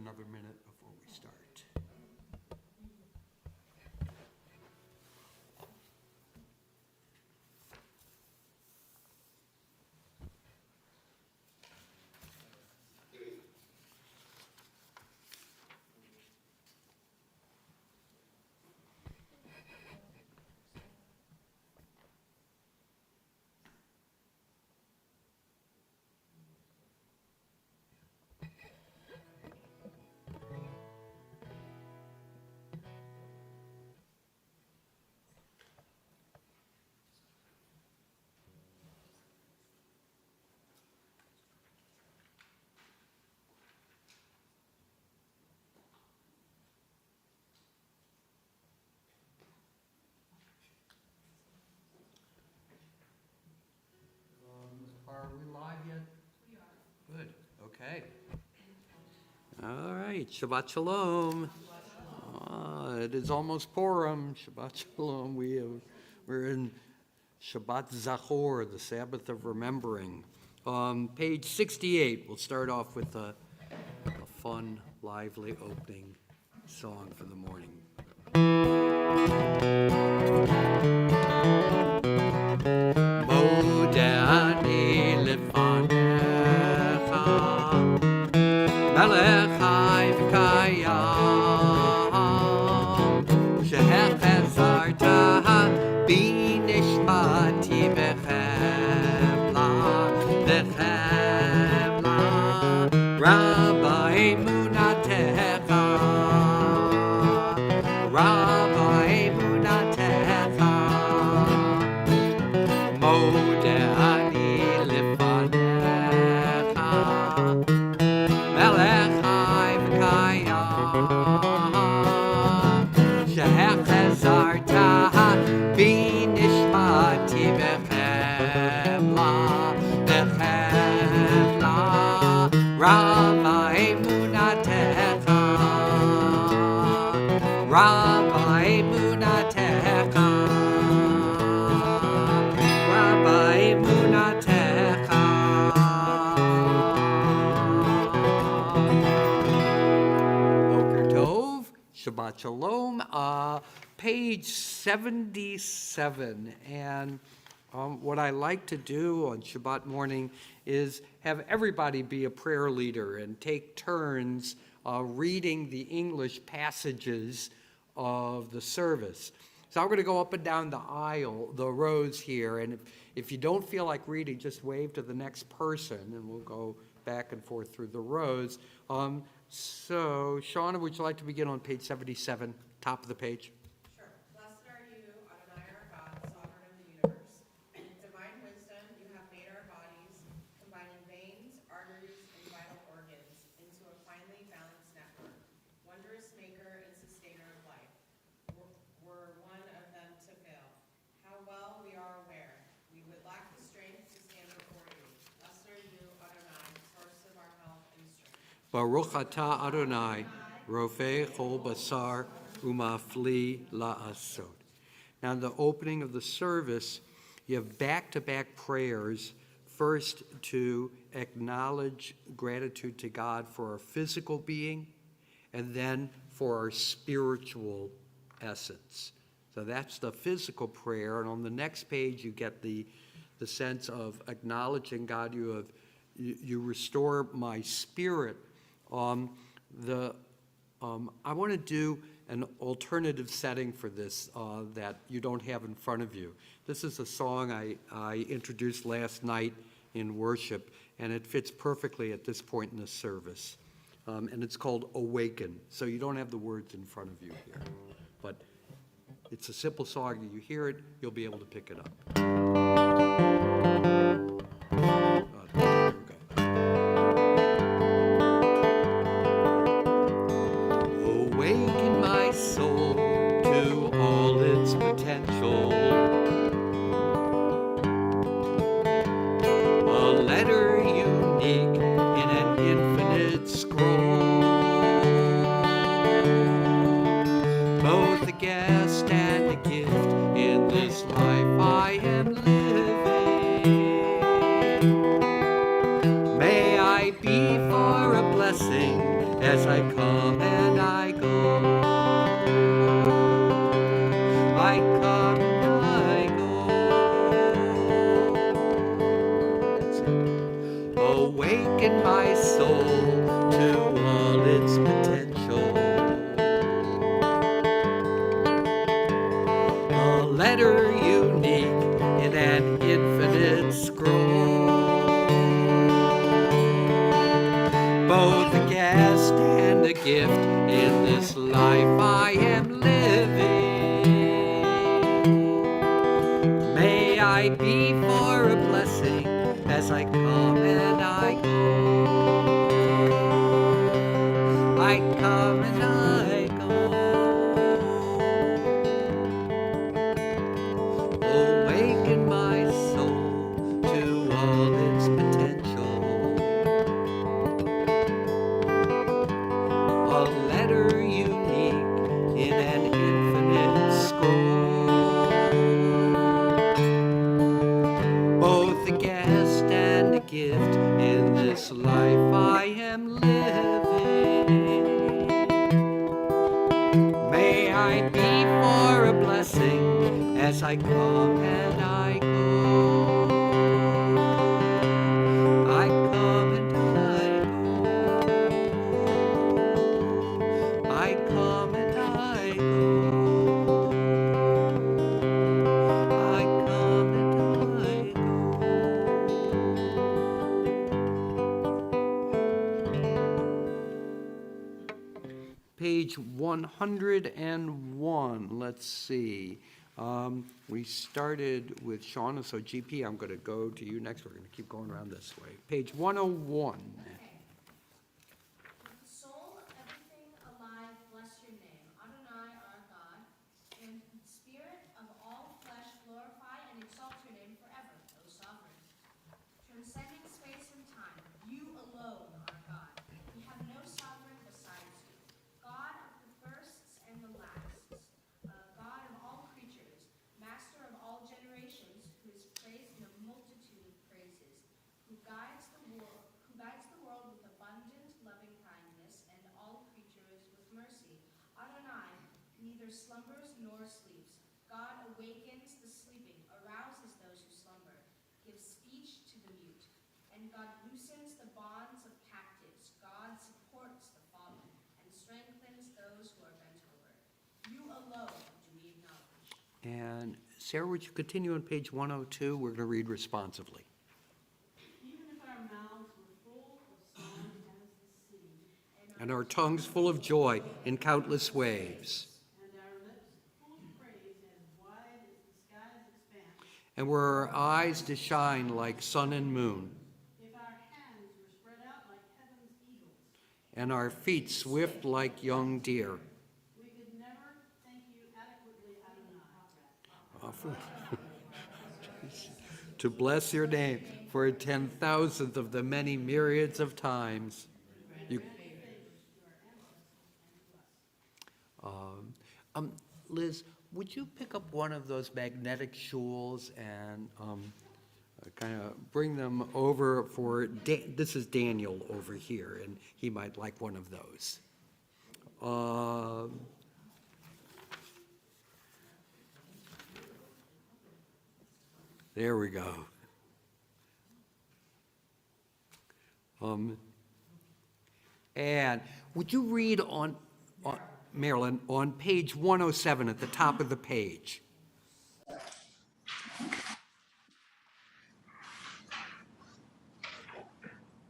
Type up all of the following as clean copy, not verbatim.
another minute before we start. Are we live yet? We are. Good, okay. All right, Shabbat Shalom. It is almost Purim. Shabbat Shalom. We're in Shabbat Zachor, the Sabbath of Remembering. Page 68, we'll start off with a fun, lively opening song for the morning. Modani lefanecha, melech chai v'kayam, shehechezarta b'nishmati b'chemla, Rabbi emunatecha, Rabbi emunatecha, Modani lefanecha, melech chai v'kayam, shehechezarta b'nishmati b'chemla, Rabbi emunatecha, Rabbi emunatecha, Rabbi emunatecha. Boker Tov, Shabbat Shalom, page 77, and what I like to do on Shabbat morning is have everybody be a prayer leader and take turns reading the English passages of the service. So I'm going to go up and down the aisle, the rows here, and if you don't feel like reading, just wave to the next person, and we'll go back and forth through the rows. So, Shauna, would you like to begin on page 77, top of the page? Baruch atah Adonai, Rofei chol basar umafli la'asot. Now, in the opening of the service, you have back-to-back prayers, first to acknowledge gratitude to God for our physical being, and then for our spiritual essence. So that's the physical prayer, and on the next page you get the sense of acknowledging God. You restore my spirit. I want to do an alternative setting for this that you don't have in front of you. This is a song I introduced last night in worship, and it fits perfectly at this point in the service. And it's called Awaken. So you don't have the words in front of you here. But it's a simple song. You hear it, you'll be able to pick it up. Awaken my soul to all its potential. A letter unique in an infinite scroll. Both a guest and a gift in this life I am living. May I be for a blessing as I come letter unique in an infinite scroll. Both a guest and a gift in this life I am living. May I be for a blessing as I come and I go. I come and I go. Awaken my soul to all its potential. A letter unique in an infinite scroll. Both a guest and a gift in this life I am living. May I be for a blessing as I come and I go. I come and I go. I come and I go. I come and I go. Page 101, let's see. We started with Shauna, so GP, I'm going to go to you next. We're going to keep going around this way. Page 101. Soul of everything alive, bless your name. Adonai, our God. And spirit of all flesh, glorify and exalt your name forever, O sovereign. Transcending space and time, you alone are God. We have no sovereign besides you. God of the firsts and the lasts, God of all creatures, master of all generations, who is praised in a multitude of praises, who guides the world with abundant loving kindness, and all creatures with mercy. Adonai neither slumbers nor sleeps. God awakens the sleeping, arouses those who slumber, gives speech to the mute. And God loosens the bonds of captives. God supports the fallen and strengthens those who are bent over. You alone do we acknowledge. And Sarah, would you continue on page 102? We're going to read responsively. Even if our mouths were full of song as the sea, And our tongues full of joy in countless waves. and our lips full of praise as wide as the sky's expanse, And were our eyes to shine like sun and moon, if our hands were spread out like heaven's eagles, and our feet swift like young deer. we could never thank you adequately, Adonai. To bless your name for a 10,000th of the many myriads of times. You, Liz, would you pick up one of those magnetic shuls and kind of bring them over for, this is Daniel over here, and he might like one of those. There we go. And would you read on Marilyn, on page 107 at the top of the page?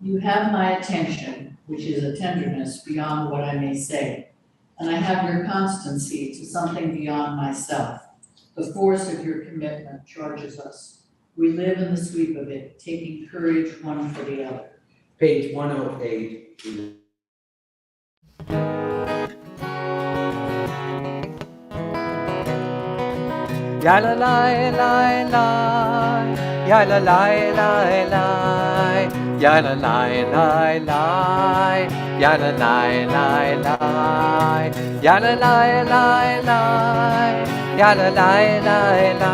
You have my attention, which is a tenderness beyond what I may say, and I have your constancy to something beyond myself. The force of your commitment charges us. We live in the sweep of it, taking courage one for the other. Page 108. Ya la la la la, ya la la la la, ya la la la la, ya la la la la, ya la la la la, ya la la la la,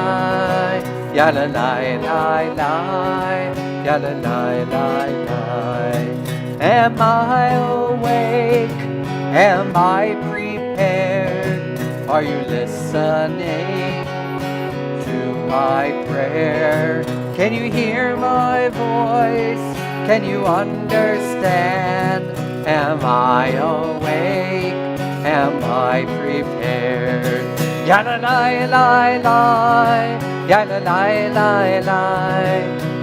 ya la la la la, ya la la la la. Am I awake? Am I prepared? Are you listening to my prayer? Can you hear my voice? Can you understand? Am I awake? Am I prepared? la la la la, ya la la la la,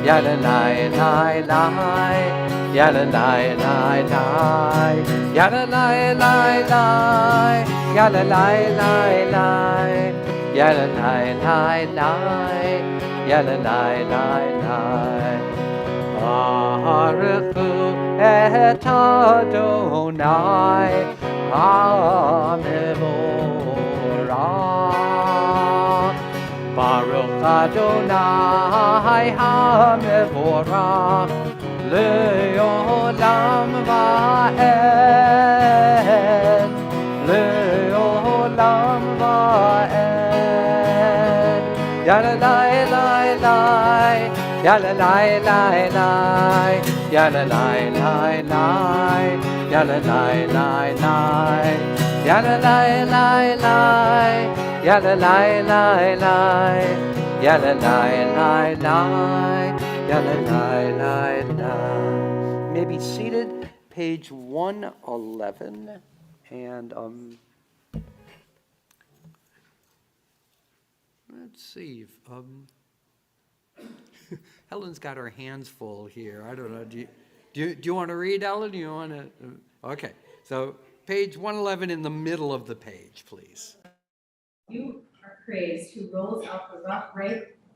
ya la la la la, ya la la la la, ya la la la la, ya la la la la, ya la la la la, ya la la la la. Baruchu et Adonai HaMevorach. Baruch Adonai HaMevorach Le'olam va'ed. Le'olam va'ed. Ya-la-la-la-la, ya-la-la-la-la, ya-la-la-la-la, ya-la-la-la-la, ya-la-la-la-la, ya-la-la-la-la, ya-la-la-la-la, ya-la-la-la-la. May be seated, page 111, and let's see. Helen's got her hands full here. I don't know. Do you want to read, Ellen? Do you want to? Okay. So page 111 in the middle of the page, please. You are praised, who rolls out the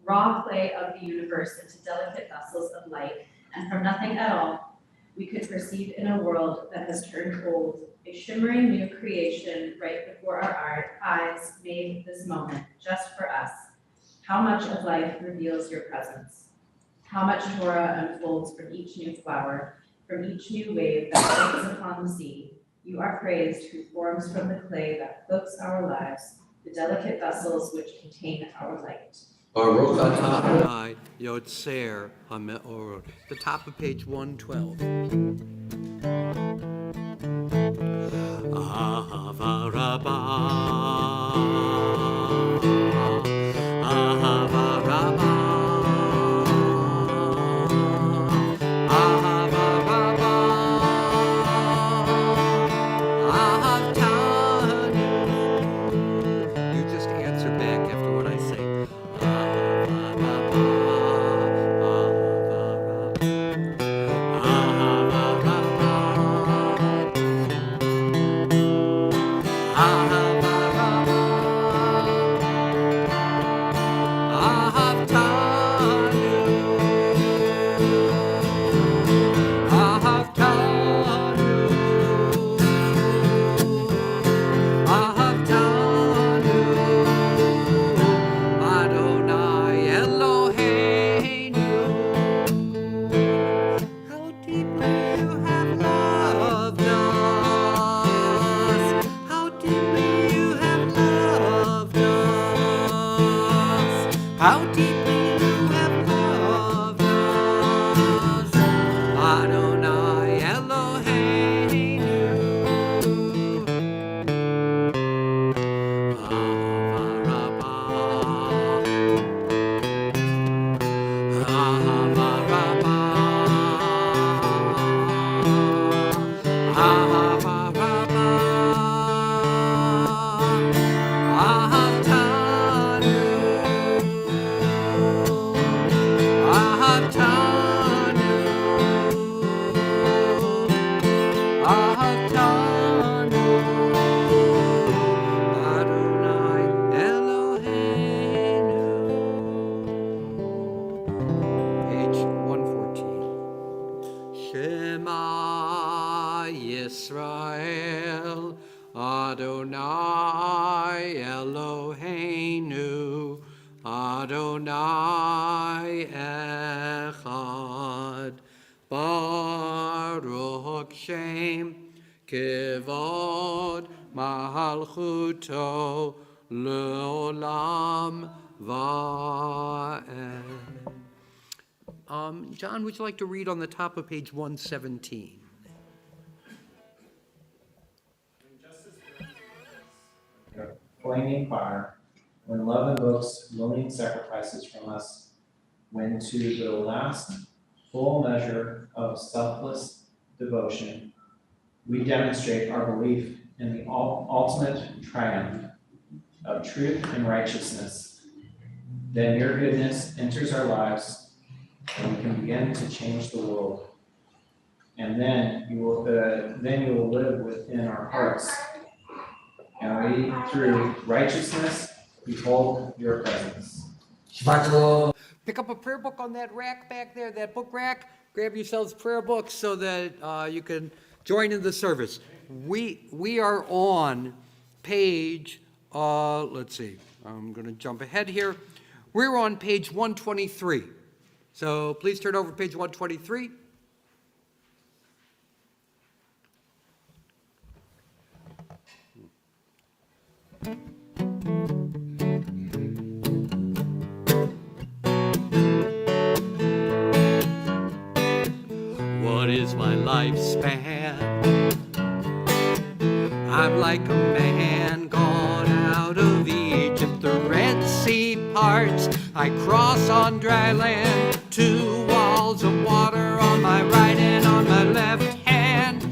raw clay of the universe into delicate vessels of light, and from nothing at all, we could perceive in a world that has turned old, a shimmering new creation right before our eyes made this moment, just for us. How much of life reveals your presence? How much Torah unfolds from each new flower, from each new wave that breaks upon the sea. You are praised, who forms from the clay that cloaks our lives, the delicate vessels which contain our light. Baruch atah Adonai Yotzer HaMeorot. The top of page 112. Ahava Rabbah, Ahava Rabbah, Ahava Rabbah, Ahavtanu. You just answer back after what I say. Ahava Rabbah, Ahava Rabbah, Ahava Adonai Eloheinu. How deeply you have loved us. How deeply you have loved us. How deeply you have loved us. Adonai Eloheinu. Ahava Rabbah, Ahava Rabbah, Ahava Rabbah, Ahavtanu, Ahavtanu, Ahavtanu, Adonai Eloheinu. Page 114. Shema Yisrael, Adonai Eloheinu, Adonai Echad, Baruch Shem, Kivod, Malchuto, Leolam Va'ed. John, would you like to read on the top of page 117? A flaming fire, when love invokes willing sacrifices from us, when to the last full measure of selfless devotion, we demonstrate our belief in the ultimate triumph of truth and righteousness. Then your goodness enters our lives, and we can begin to change the world. And then you will live within our hearts. And we, through righteousness, behold your presence. Shabbat shalom. Pick up a prayer book on that rack back there, that book rack. Grab yourselves prayer books so that you can join in the service. We are on page, let's see, I'm going to jump ahead here. We're on page 123. So please turn over to page 123. What is my lifespan? I'm like a man gone out of Egypt. The Red Sea parts, I cross on dry land. 2 walls of water on my right and on my left hand.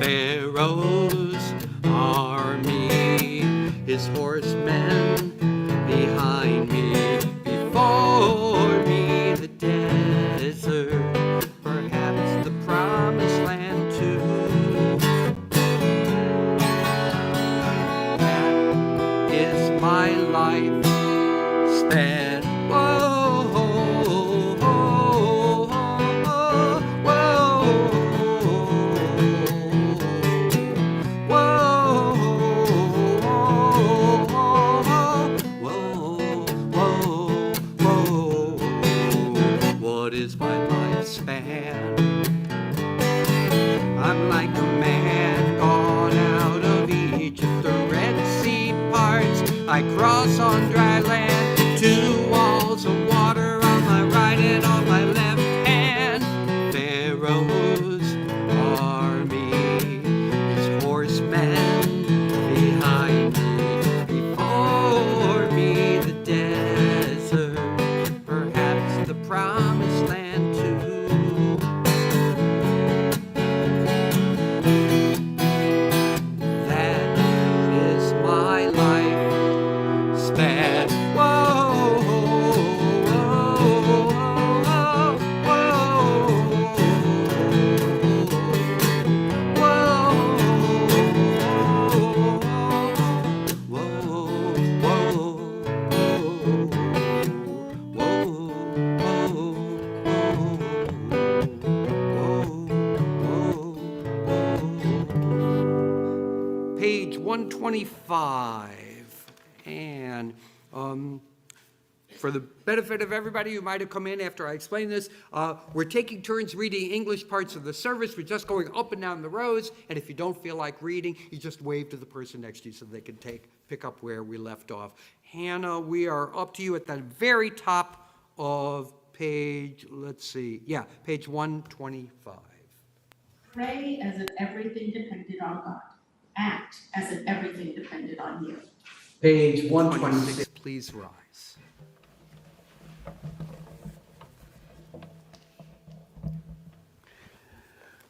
Pharaoh's army, his horsemen behind me. Before me the desert, perhaps the promised land too. That is my life span. Whoa, whoa, whoa, whoa, whoa. What is my lifespan? I'm like a man gone out of Egypt. The Red Sea parts, I cross on dry land. 2 walls of water on my right and on my left hand. Pharaoh's army, his horsemen behind me. Before me the desert, perhaps the promised land too. That is my life span. Whoa, whoa, Page 125. And for the benefit of everybody who might have come in after I explained this, we're taking turns reading English parts of the service. We're just going up and down the rows, and if you don't feel like reading, you just wave to the person next to you so they can pick up where we left off. Hannah, we are up to you at the very top of page, page 125. Pray as if everything depended on God. Act as if everything depended on you. Page 126, please rise.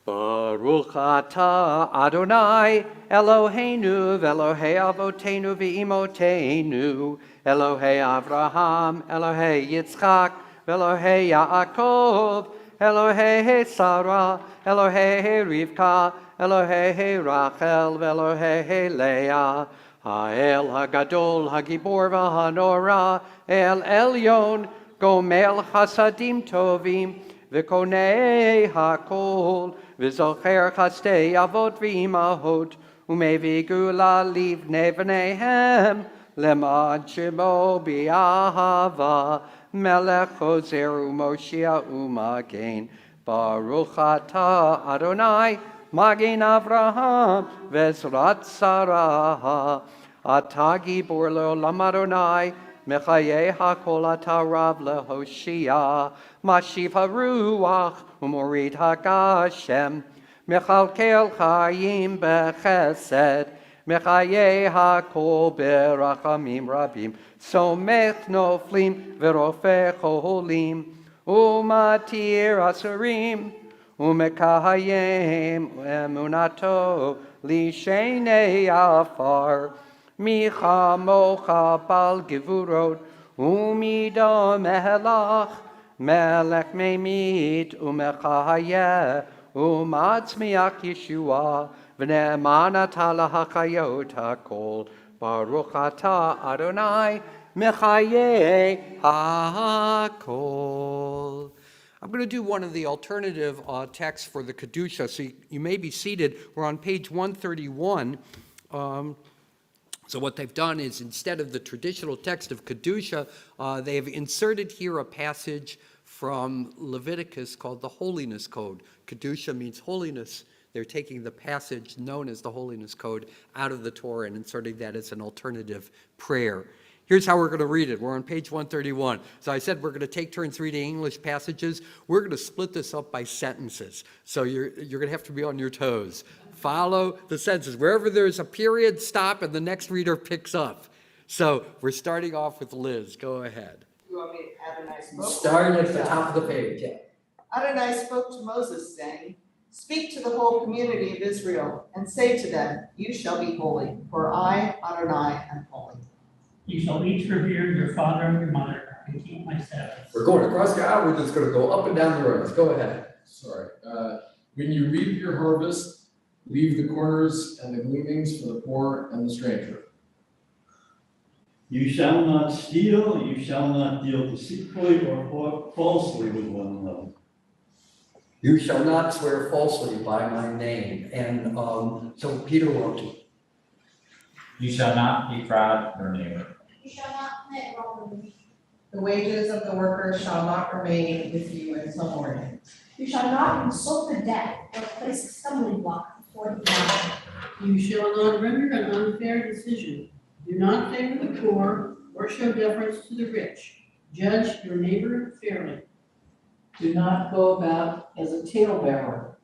Baruch atah Adonai Eloheinu v'Elohei Avotenu v'Imotenu Elohei Avraham Elohei Yitzchak v'Elohei Yaakov Elohei Sarah Elohei Rivka Elohei Rachel v'Elohei Leah Ha'el Hagadol Hagibor v'Hanora El Elyon Gomel Chasadim Tovim V'konei hakol, v'zocher chastei avot v'imahot, u'mevi gula livnei v'neihem, lemad shemo bi'ahava, melech chozer u'moshia u'magen, baruch atah Adonai, magen Avraham, v'ezrat Sarah, atah gibor le'olam Adonai, Mechaye hakol ata rav lehoshia, mashiv haruach umorid hagashem, mechalkel chayim bechesed, mechaye hakol berachamim rabim, somech noflim verofe cholim, umatir asurim, umekahayim emunato lishenei afar, Micha mocha bal gevurot, umida melech, melech memit umechahayeh, umatzmiach Yeshua, v'ne'emanat lahachayot hakol, Baruch atah Adonai, mechaye hakol. I'm going to do one of the alternative texts for the Kedusha, so you may be seated. We're on page 131. So what they've done is, instead of the traditional text of Kedusha, they have inserted here a passage from Leviticus called the Holiness Code. Kedusha means holiness. They're taking the passage known as the Holiness Code out of the Torah and inserting that as an alternative prayer. Here's how we're going to read it. We're on page 131. So I said we're going to take turns reading English passages. We're going to split this up by sentences. So you're going to have to be on your toes. Follow the sentences. Wherever there's a period, stop, and the next reader picks up. So we're starting off with Liz. Go ahead. You want me to Adonai spoke? Starting at the top of the page. Yeah. Adonai spoke to Moses, saying, "Speak to the whole community of Israel, and say to them, you shall be holy, for I, Adonai, am holy. You shall each revere your father and your mother, and keep my Sabbaths." We're going across the aisle. We're just going to go up and down the rows. Go ahead. Sorry. When you reap your harvest, leave the corners and the gleanings for the poor and the stranger. You shall not steal, you shall not deal deceitfully or falsely with one another. You shall not swear falsely by my name. And so Peter wrote to. You shall not defraud your neighbor. You shall not commit robbery. The wages of the worker shall not remain with you until morning. You shall not insult the dead or place a stumbling block before the blind. You shall not render an unfair decision. Do not favor the poor or show deference to the rich. Judge your neighbor fairly. Do not go about as a talebearer.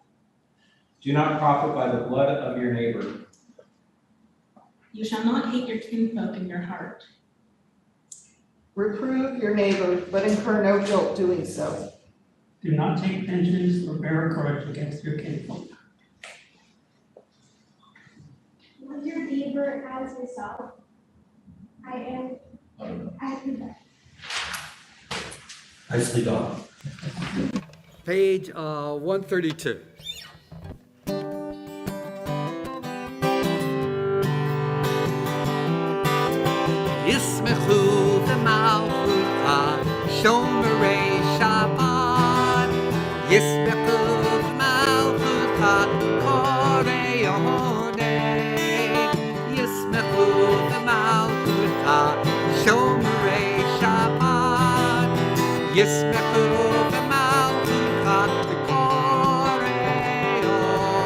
Do not profit by the blood of your neighbor. You shall not hate your kinfolk in your heart. Reprove your neighbor, but incur no guilt doing so. Do not take vengeance or bear a grudge against your kinfolk. Love your neighbor as yourself. I am Nicely done. Page 132. Yismechu v'malchucha shomerei Shabbat. Yismechu v'malchucha korei honei. Yismechu v'malchucha shomerei Shabbat. Yismechu v'malchucha korei honei.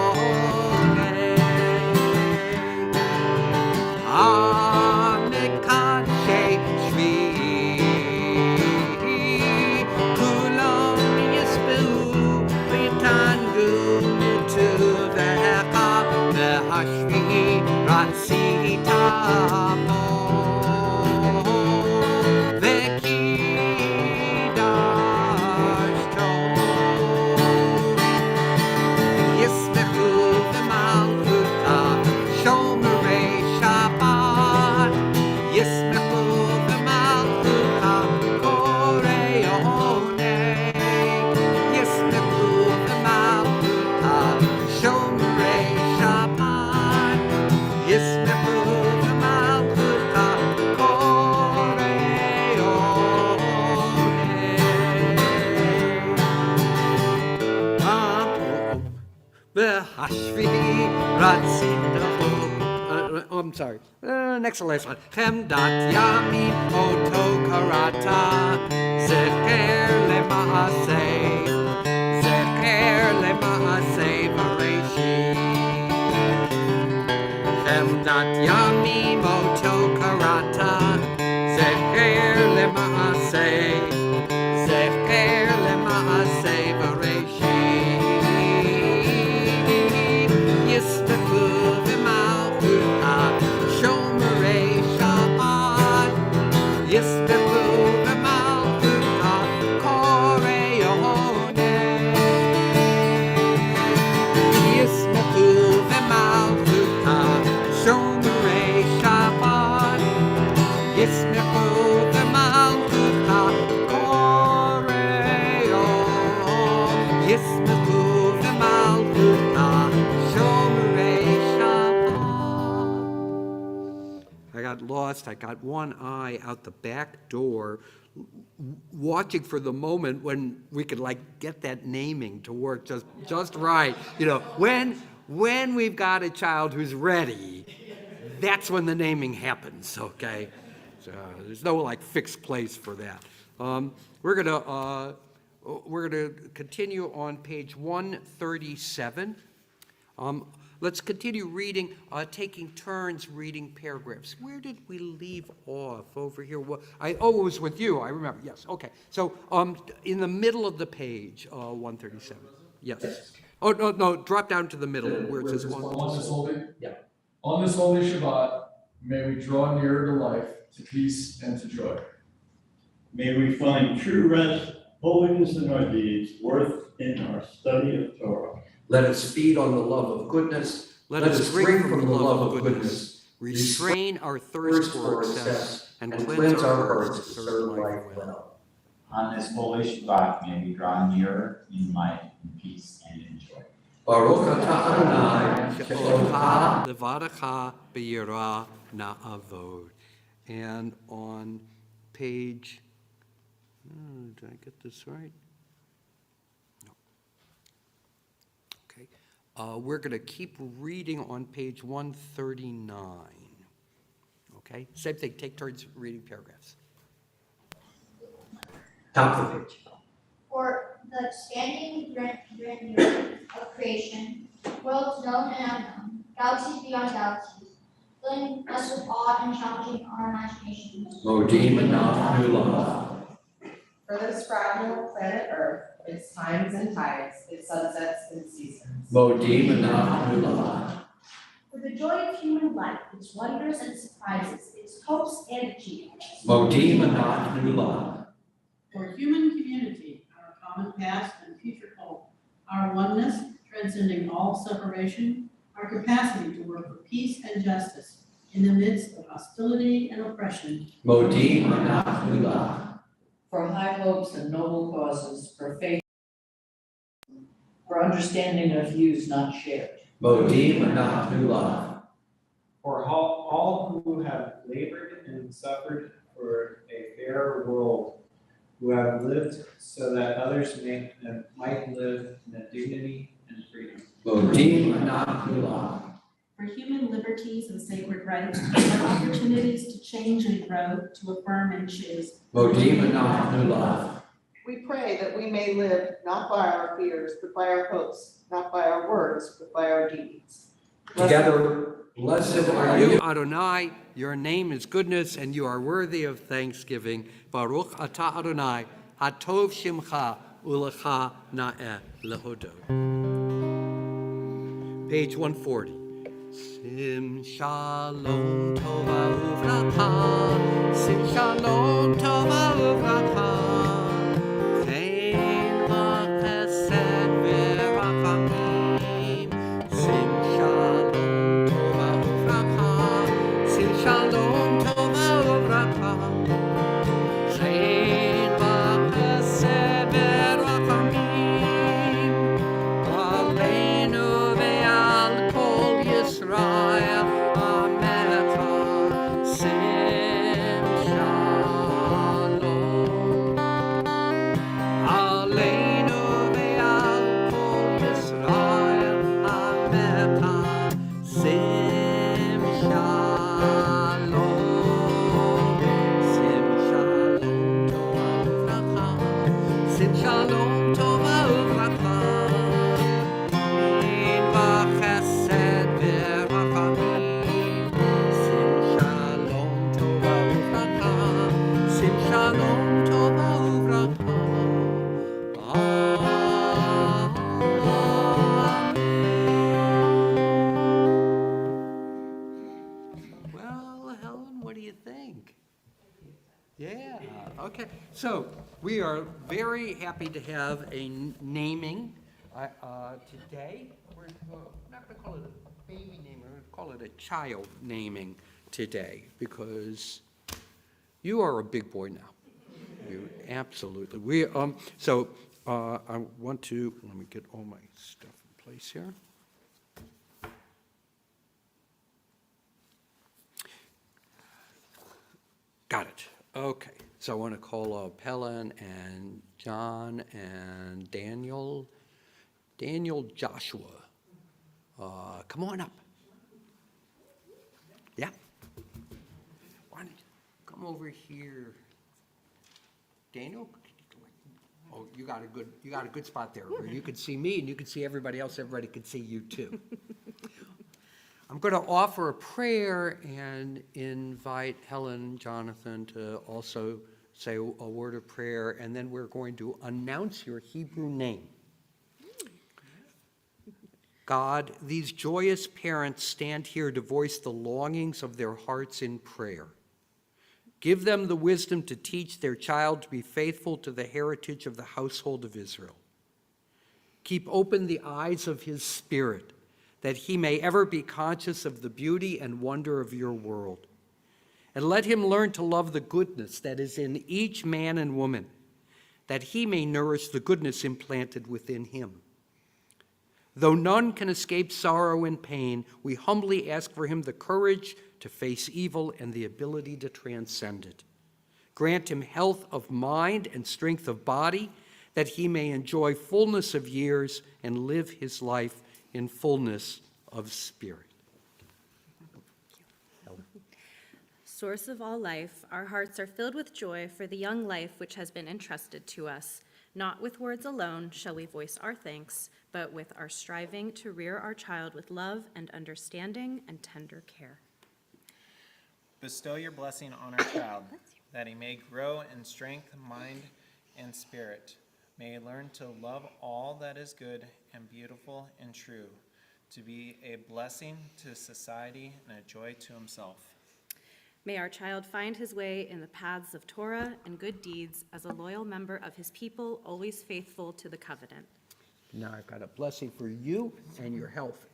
I'm sorry. Next to last one. Chemdat yamim oto karata, zecher lemaaseh, zecher lemaaseh v'reishit. Chemdat yamim oto karata, zecher lemaaseh, zecher lemaaseh v'reishit. Yistafu v'malchuta, shomerei Shabbat. Yistafu v'malchuta, korei honei. Yistafu v'malchuta, shomerei Shabbat. Yismechu v'malchucha koreo. Yismechu v'malchucha shomrei Shabbat. I got lost. I got one eye out the back door, watching for the moment when we could get that naming to work just right. When we've got a child who's ready, that's when the naming happens. Okay, so there's no fixed place for that. We're gonna continue on page 137. Let's continue reading, taking turns reading paragraphs. Where did we leave off over here? It was with you, I remember, yes, okay. So in the middle of the page, 137, yes. Oh, no, drop down to the middle where it says On one. this holy, Yeah. on this holy Shabbat, may we draw nearer to life, to peace, and to joy. May we find true rest, holiness in our deeds, worth in our study of Torah. Let us feed on the love of goodness. Let us drink from the love of goodness. Restrain our thirst for excess and cleanse our hearts to serve life well. On this holy Shabbat, may we draw nearer in life, in peace, and in joy. Baruch atah Adonai, she'otah levadecha b'yirah na'avod. And on page, did I get this right? No. Okay. We're going to keep reading on page 139. Okay? Same thing, take turns reading paragraphs. Top of the page. For the expanding grandeur of creation, worlds known and unknown, galaxies beyond galaxies, filling us with awe and challenging our imaginations. Modim anah. For this fragile planet Earth, its times and tides, its sunsets and seasons. Modim anah. For the joy of human life, its wonders and surprises, its hopes and achievements. Modim anah. For human community, our common past and future hope, our oneness transcending all separation, our capacity to work for peace and justice in the midst of hostility and oppression. Modim anah. For high hopes and noble causes, for faith, for understanding of views not shared. Modim anah. For all who have labored and suffered for a fairer world, who have lived so that others might live in dignity and freedom. Modim anah. For human liberties and sacred rights, for opportunities to change and grow, to affirm and choose. Modim anah. We pray that we may live not by our fears, but by our hopes, not by our words, but by our deeds. Together, blessed are you, Adonai. Your name is goodness, and you are worthy of thanksgiving. Baruch atah Adonai, hatov shimcha ulecha na'eh lehodot. Page 140. Sim shalom tova uvracha, sim shalom tova uvracha, chen v'chesed v'rachamim, sim shalom tova uvracha, sim shalom tova uvracha, chen v'chesed v'rachamim, aleinu ve'al kol Yisrael, amecha, sim shalom. Aleinu ve'al kol Yisrael, amecha, sim shalom. Sim shalom tova uvracha, sim shalom tova uvracha, in v'chesed v'rachamim, sim shalom tova uvracha, sim shalom tova uvracha. Well, Helen, what do you think? Yeah, okay. So we are very happy to have a naming today. We're not going to call it a baby naming, we're going to call it a child naming today because You are a big boy now. You absolutely. I want to, let me get all my stuff in place here. Got it. Okay. So I want to call up Helen and John and Daniel. Daniel Joshua. Come on up. Yeah. Why don't you come over here? Daniel? Oh, you got a good spot there where you can see me and you can see everybody else. Everybody can see you too. I'm going to offer a prayer and invite Helen, Jonathan to also say a word of prayer, and then we're going to announce your Hebrew name. God, these joyous parents stand here to voice the longings of their hearts in prayer. Give them the wisdom to teach their child to be faithful to the heritage of the household of Israel. Keep open the eyes of his spirit, that he may ever be conscious of the beauty and wonder of your world. And let him learn to love the goodness that is in each man and woman, that he may nourish the goodness implanted within him. Though none can escape sorrow and pain, we humbly ask for him the courage to face evil and the ability to transcend it. Grant him health of mind and strength of body, that he may enjoy fullness of years and live his life in fullness of spirit. Source of all life, our hearts are filled with joy for the young life which has been entrusted to us. Not with words alone shall we voice our thanks, but with our striving to rear our child with love and understanding and tender care. Bestow your blessing on our child, that he may grow in strength, mind, and spirit. May he learn to love all that is good and beautiful and true, to be a blessing to society and a joy to himself. May our child find his way in the paths of Torah and good deeds as a loyal member of his people, always faithful to the covenant. Now I've got a blessing for you and your health.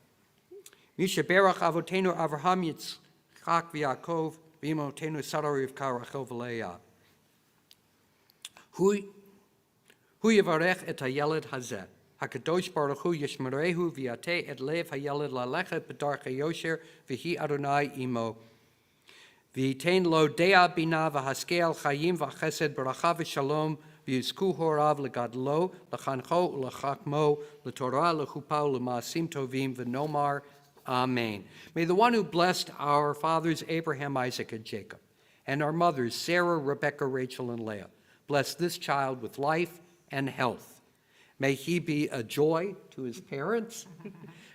Misha Berach Avotenu Avraham Yitzchak v'Yaakov v'imotenu Sarah Rivka Rachel v'Leah. Hu yivarech et hayeled hazeh. HaKadosh Baruch Hu yishmerehu v'yateh et lev hayeled lalechet b'darchei yosher v'hi Adonai imo. V'yitain lo dea bina v'haskel chayim v'chesed b'racha v'shalom v'yizku horav l'gadlo l'chancho l'chakmo l'torah l'chupa l'maasim tovim v'nomar. Amen. May the one who blessed our fathers Abraham, Isaac, and Jacob, and our mothers Sarah, Rebekah, Rachel, and Leah, bless this child with life and health. May he be a joy to his parents.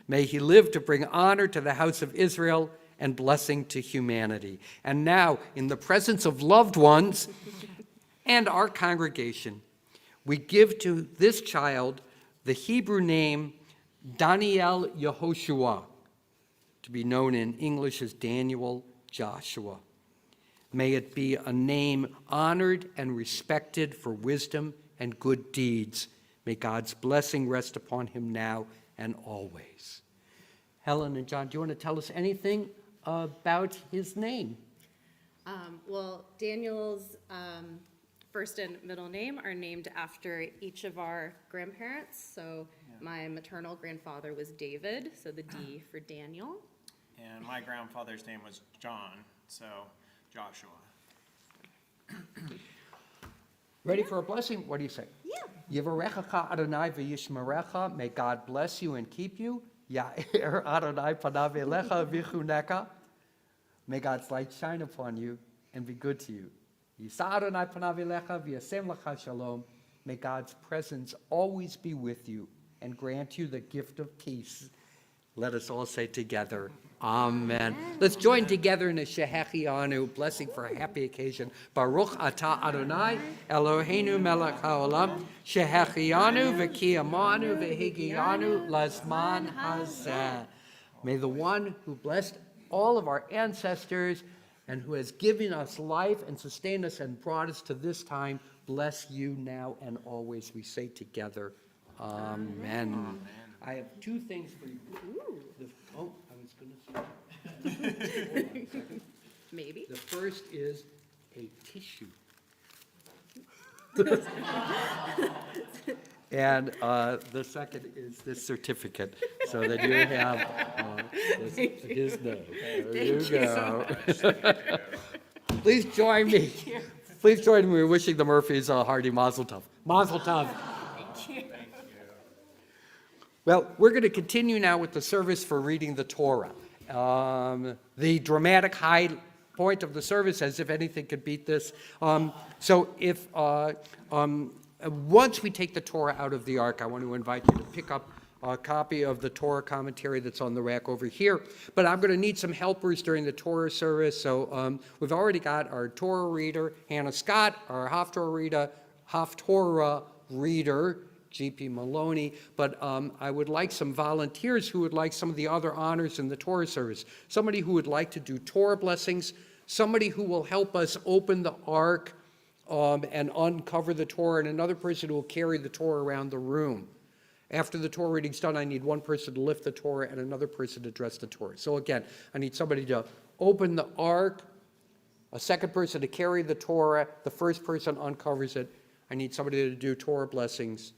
May he live to bring honor to the house of Israel and blessing to humanity. And now, in the presence of loved ones and our congregation, we give to this child the Hebrew name Daniel Yehoshua, to be known in English as Daniel Joshua. May it be a name honored and respected for wisdom and good deeds. May God's blessing rest upon him now and always. Helen and John, do you want to tell us anything about his name? Well, Daniel's first and middle name are named after each of our grandparents. So my maternal grandfather was David, so the D for Daniel. And my grandfather's name was John, so Joshua. Ready for a blessing? What do you say? Yeah. Yivarechacha Adonai v'yishmerecha. May God bless you and keep you. Ya'er Adonai panav elecha v'chuneka. May God's light shine upon you and be good to you. Yisa Adonai panav elecha v'yasem lecha shalom. May God's presence always be with you and grant you the gift of peace. Let us all say together, Amen. Let's join together in a Shehechianu, blessing for a happy occasion. Baruch atah Adonai, Eloheinu melech haolam, Shehechianu v'kiyamanu v'higianu lazman hazeh. May the one who blessed all of our ancestors and who has given us life and sustained us and brought us to this time, bless you now and always. We say together, Amen. Amen. I have two things for you. I was going to say. Maybe. The first is a tissue. And the second is this certificate, so that you have his name. There you go. Please join me. Please join me in wishing the Murphys a hearty mazel tov. Mazel tov. Well, we're going to continue now with the service for reading the Torah. The dramatic high point of the service, as if anything could beat this. So if once we take the Torah out of the ark, I want to invite you to pick up a copy of the Torah commentary that's on the rack over here. But I'm going to need some helpers during the Torah service. So we've already got our Torah reader, Hannah Scott, our Haftorah reader, G.P. Maloney, but I would like some volunteers who would like some of the other honors in the Torah service. Somebody who would like to do Torah blessings, somebody who will help us open the ark and uncover the Torah, and another person who will carry the Torah around the room. After the Torah reading's done, I need one person to lift the Torah and another person to dress the Torah. So again, I need somebody to open the ark, a second person to carry the Torah, the first person uncovers it. I need somebody to do Torah blessings,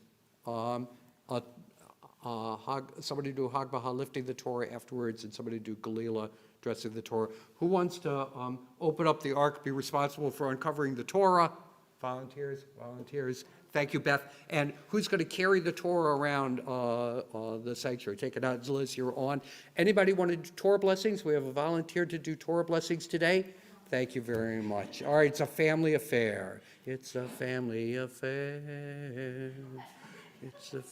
somebody to do Hagbaha, lifting the Torah afterwards, and somebody to do Galila, dressing the Torah. Who wants to open up the ark, be responsible for uncovering the Torah? Volunteers. Thank you, Beth. And who's going to carry the Torah around the sanctuary? Take it out, Liz, you're on. Anybody want to do Torah blessings? We have a volunteer to do Torah blessings today. Thank you very much. All right, it's a family affair. It's a family affair. It's a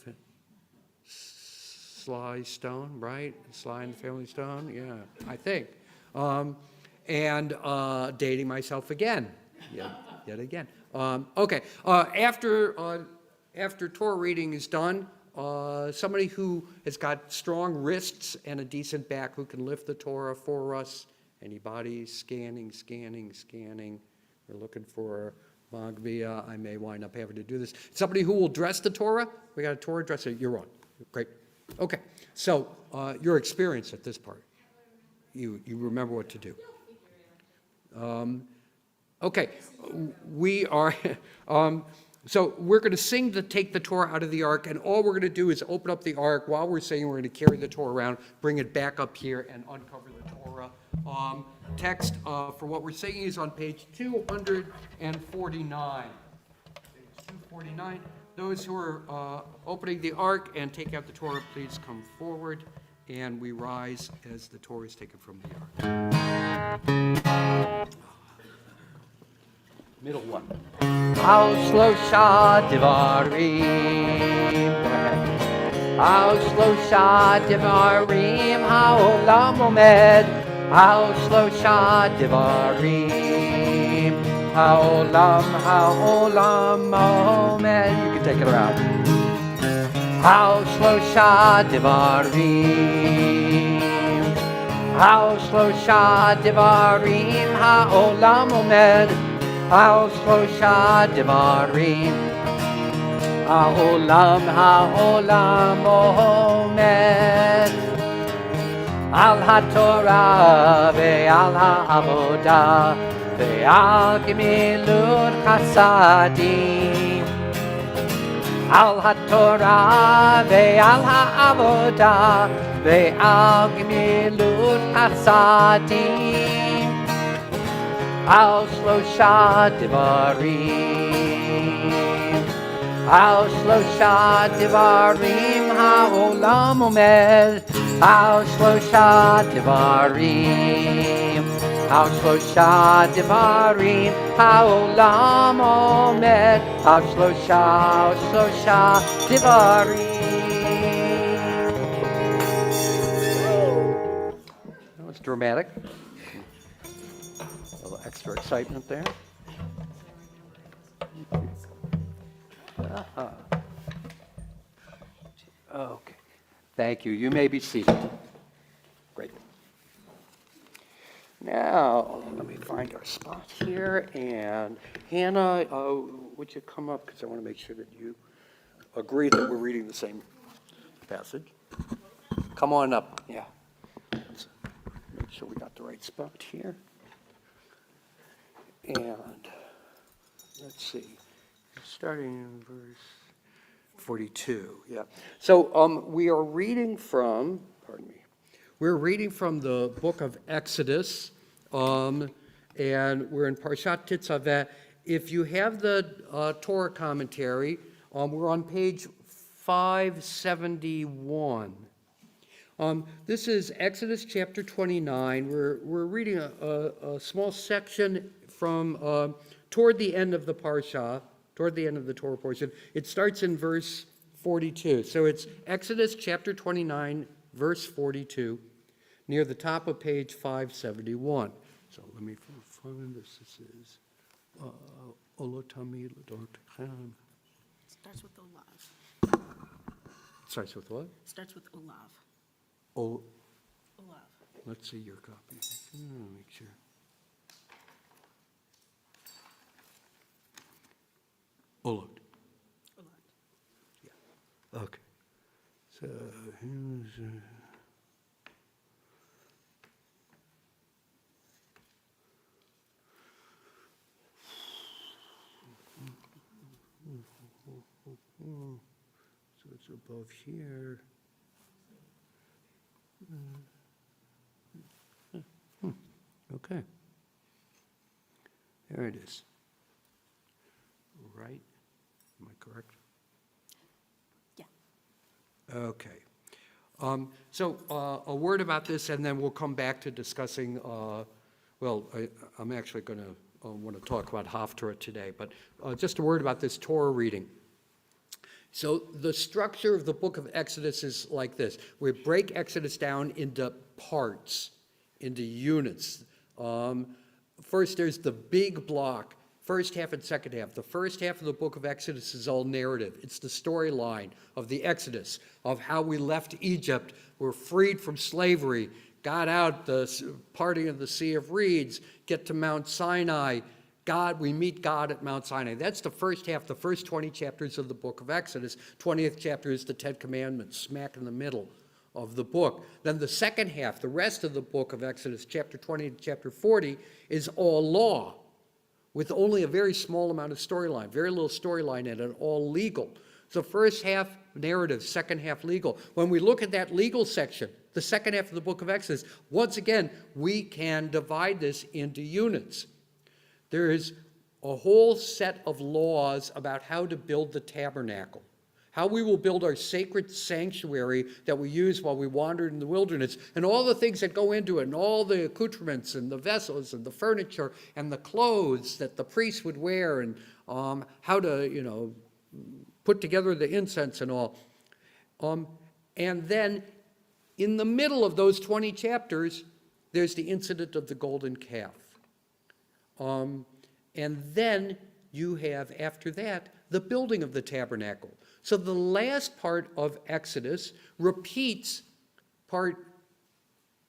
Sly Stone, right? Sly and the Family Stone? Yeah, I think. And dating myself again. Yeah, yet again. Okay, after Torah reading is done, somebody who has got strong wrists and a decent back who can lift the Torah for us. Anybody? Scanning. We're looking for Magbia. I may wind up having to do this. Somebody who will dress the Torah? We got a Torah dresser. You're on. Great. Okay, so your experience at this part. You remember what to do. Okay, we are, so we're going to sing to take the Torah out of the ark, and all we're going to do is open up the ark. While we're singing, we're going to carry the Torah around, bring it back up here, and uncover the Torah. Text for what we're singing is on page 249. Page 249. Those who are opening the ark and taking out the Torah, please come forward, and we rise as the Torah is taken from the ark. Middle one. How slow Devarim. How slow Devarim. How olam omed. How slow Devarim. How olam omed. You can take it around. How slow Devarim. How slow Devarim. How olam omed. How slow Devarim. Ha'olam omed. Al haTorah ve'al ha'avodah ve'al gemilut chasadim. Al haTorah ve'al ha'avodah ve'al gemilut chasadim. Al shlosha devarim. Al shlosha devarim ha'olam omed. Al shlosha devarim. Al shlosha devarim ha'olam omed. Al shlosha devarim. That was dramatic. Extra excitement there. Okay. Thank you. You may be seated. Great. Now, let me find our spot here. And Hannah, would you come up? Because I want to make sure that you agree that we're reading the same passage. Come on up. Yeah. Let's make sure we got the right spot here. And, let's see, starting in verse 42, yeah. So we are reading from, we're reading from the book of Exodus, and we're in Parshat Tetzaveh. If you have the Torah commentary, we're on page 571. This is Exodus chapter 29. We're reading a small section from toward the end of the parsha, toward the end of the Torah portion. It starts in verse 42. So it's Exodus chapter 29, verse 42, near the top of page 571. So let me find this. This is Olotami Ladortechem. Starts with Olav. Starts with what? Starts with Olav. Oh, Olav. let's see your copy. Make sure. Olot. Olav. Okay. So here's. So it's above here. Okay. There it is. Right? Am I correct? Yeah. Okay. So a word about this, and then we'll come back to discussing, I'm actually going to want to talk about Haftarah today, but just a word about this Torah reading. So the structure of the book of Exodus is like this. We break Exodus down into parts, into units. First, there's the big block, first half and second half. The first half of the book of Exodus is all narrative. It's the storyline of the Exodus, of how we left Egypt, were freed from slavery, got out the parting of the Sea of Reeds, get to Mount Sinai. We meet God at Mount Sinai. That's the first half, the first 20 chapters of the book of Exodus. 20th chapter is the Ten Commandments, smack in the middle of the book. Then the second half, the rest of the book of Exodus, chapter 20 to chapter 40, is all law, with only a very small amount of storyline, very little storyline in it, all legal. So first half narrative, second half legal. When we look at that legal section, the second half of the book of Exodus, once again, we can divide this into units. There is a whole set of laws about how to build the tabernacle, how we will build our sacred sanctuary that we use while we wandered in the wilderness, and all the things that go into it, and all the accoutrements and the vessels and the furniture and the clothes that the priests would wear, and how to, put together the incense and all. And then in the middle of those 20 chapters, there's the incident of the golden calf. And then you have, after that, the building of the tabernacle. So the last part of Exodus repeats part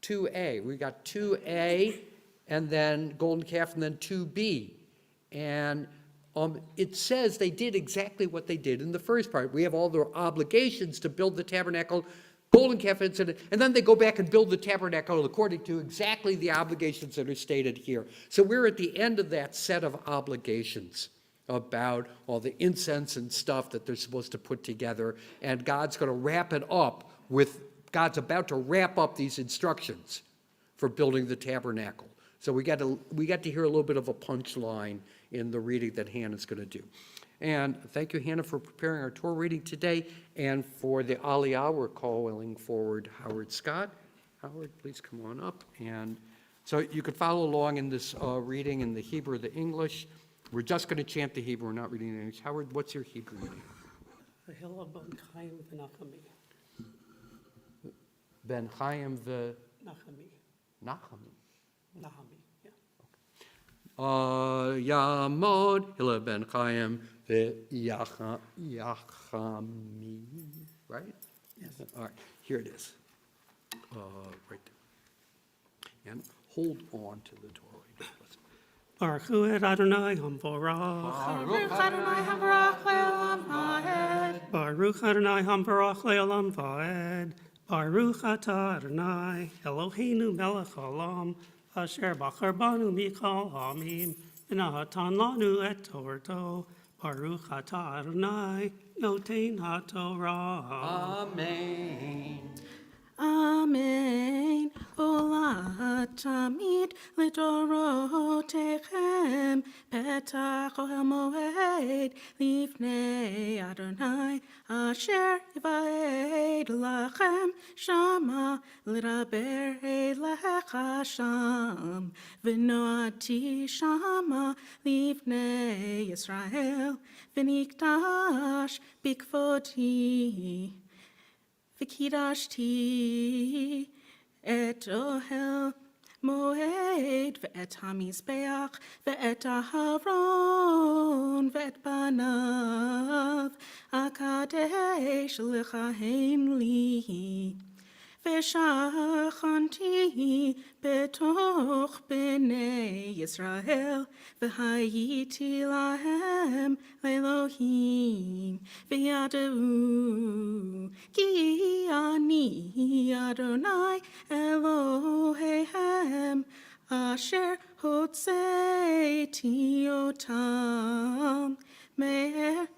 2a. We got 2a, and then golden calf, and then 2b. And it says they did exactly what they did in the first part. We have all the obligations to build the tabernacle, golden calf incident, and then they go back and build the tabernacle according to exactly the obligations that are stated here. So we're at the end of that set of obligations about all the incense and stuff that they're supposed to put together, and God's going to wrap it up with, God's about to wrap up these instructions for building the tabernacle. So we got to hear a little bit of a punchline in the reading that Hannah's going to do. And thank you, Hannah, for preparing our Torah reading today. And for the Aliyah, we're calling forward Howard Scott. Howard, please come on up. And so you could follow along in this reading in the Hebrew or the English. We're just going to chant the Hebrew. We're not reading the English. Howard, what's your Hebrew reading? Ben Chaim Nachami. Yamod Hillel ben Chaim Yachami, right? Yes. All right, here it is. Right there. And hold on to the Torah. Baruch hu et Adonai hamvorach. Baruch Adonai hamvorach le'olam va'ed. Baruch Adonai hamvorach le'olam va'ed. Baruch atah Adonai Eloheinu melech haolam asher bachar banu mikol hamim ונתן לנו את תורתו, ברוך אתה אדוני, נותן התורה. Amen. אמן. עולה תמיד לדורותיכם, פתח אוהל מועד לפני אדוני, אשר יבעט לכם שמה, לדבר אליך שם, ונועדתי שמה לפני ישראל, ונקדש בכבודי. וקידשתי את אוהל מועד ואת המזבח ואת אהרון ואת בניו, אקדש לכהן לי. ושכנתי בתוך בני ישראל, והייתי להם לאלוהים, וידעו כי אני אדוני אלוהיהם, אשר הוצאתי אותם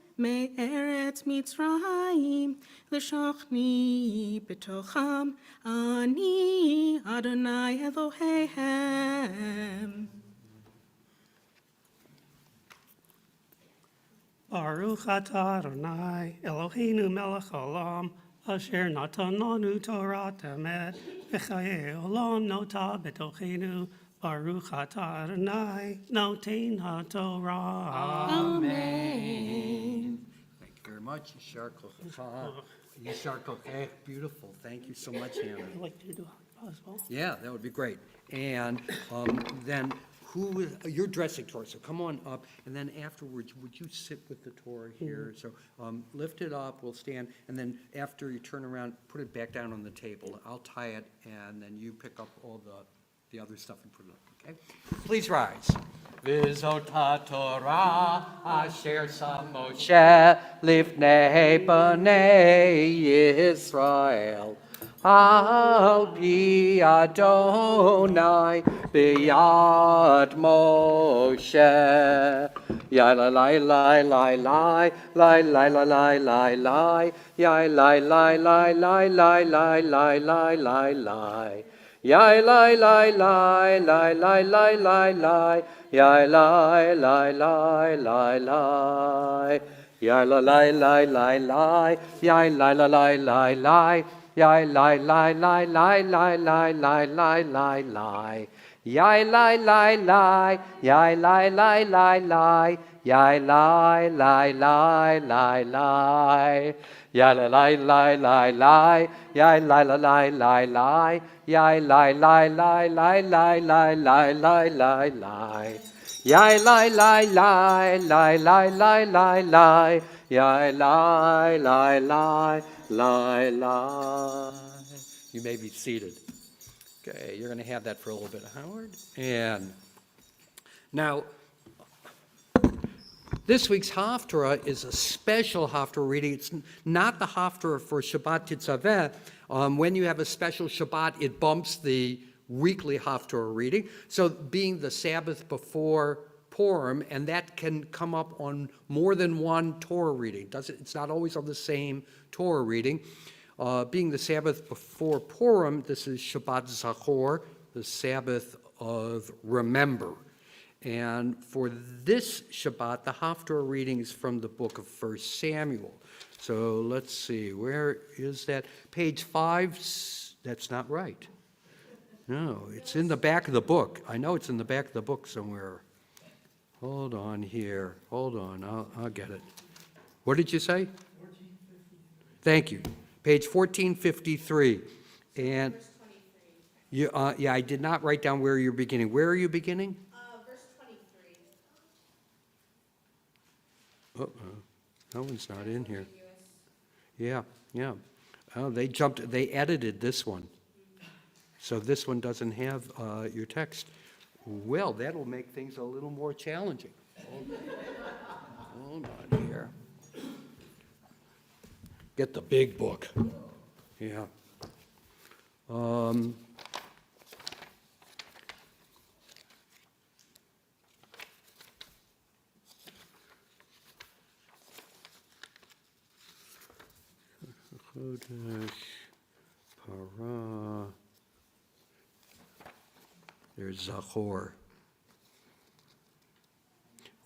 מארץ מצרים, לשכני בתוכם, אני אדוני אלוהיהם. ברוך אתה אדוני, אלוהינו מלך העולם, אשר נתן לנו תורת אמת, וחיי עולם נוטע בתוכנו. ברוך אתה אדוני, נותן התורה. Amen. Thank you very much. Yishar kochach. Yishar kochach. Beautiful. Thank you so much, Hannah. I'd like to do it as well. Yeah, that would be great. And then you're dressing Torah, so come on up. And then afterwards, would you sit with the Torah here? So lift it up, we'll stand. And then after you turn around, put it back down on the table. I'll tie it, and then you pick up all the other stuff and put it up, okay? Please rise. V'zot Torah asher sam Moshe lifnei bnei Yisrael. Al pi Adonai b'yad Moshe. Yai lai lai lai lai lai lai lai lai lai lai lai. Yai lai lai lai lai lai lai lai lai lai lai. Yai lai lai lai lai lai lai lai lai. Yai lai lai lai lai lai. Yai lai lai lai lai lai. Yai lai lai lai lai lai. Yai lai lai lai lai lai lai lai lai lai lai. Yai lai lai lai. Yai lai lai lai lai. Yai lai lai lai lai lai. Yai lai lai lai lai lai. Yai lai lai lai lai lai. Yai lai lai lai lai lai lai lai lai lai lai. Yai lai lai lai lai lai lai lai lai. Yai lai lai lai lai lai. You may be seated. Okay, you're going to have that for a little bit, Howard. And now, this week's Haftarah is a special Haftarah reading. It's not the Haftarah for Shabbat Titzaveh. When you have a special Shabbat, it bumps the weekly Haftarah reading. So being the Sabbath before Purim, and that can come up on more than one Torah reading. It's not always on the same Torah reading. Being the Sabbath before Purim, this is Shabbat Zachor, the Sabbath of Remember. And for this Shabbat, the Haftarah reading is from the book of 1 Samuel. So let's see, where is that? Page 5, that's not right. No, it's in the back of the book. I know it's in the back of the book somewhere. Hold on here, hold on, I'll get it. What did you say? 1453. Thank you. Page 1453. And you, yeah, I did not write down where you're beginning. Where are you beginning? Verse 23. Uh-oh, that one's not in here. Yeah. Oh, they edited this one. So this one doesn't have your text. Well, that'll make things a little more challenging. Hold on here. Get the big book. Yeah. Kodesh, Para. There's Zachor.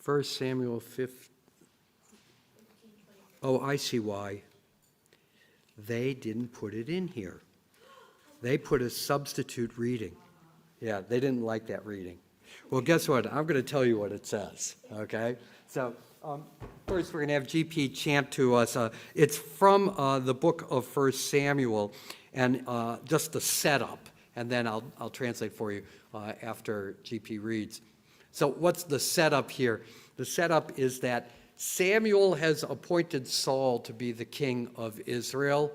1 Samuel 5. Oh, I see why. They didn't put it in here. They put a substitute reading. Yeah, they didn't like that reading. Well, guess what? I'm going to tell you what it says, okay? So first we're going to have GP chant to us. It's from the book of 1 Samuel, and just the setup, and then I'll translate for you after GP reads. So what's the setup here? The setup is that Samuel has appointed Saul to be the king of Israel,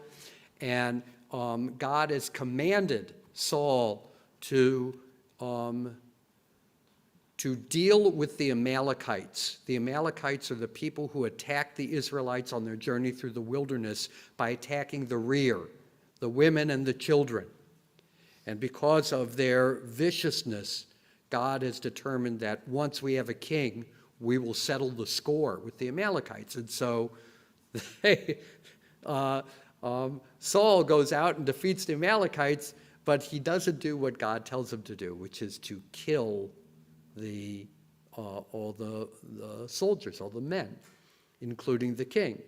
and God has commanded Saul to deal with the Amalekites. The Amalekites are the people who attacked the Israelites on their journey through the wilderness by attacking the rear, the women and the children. And because of their viciousness, God has determined that once we have a king, we will settle the score with the Amalekites. And so Saul goes out and defeats the Amalekites, but he doesn't do what God tells him to do, which is to kill all the soldiers, all the men, including the king.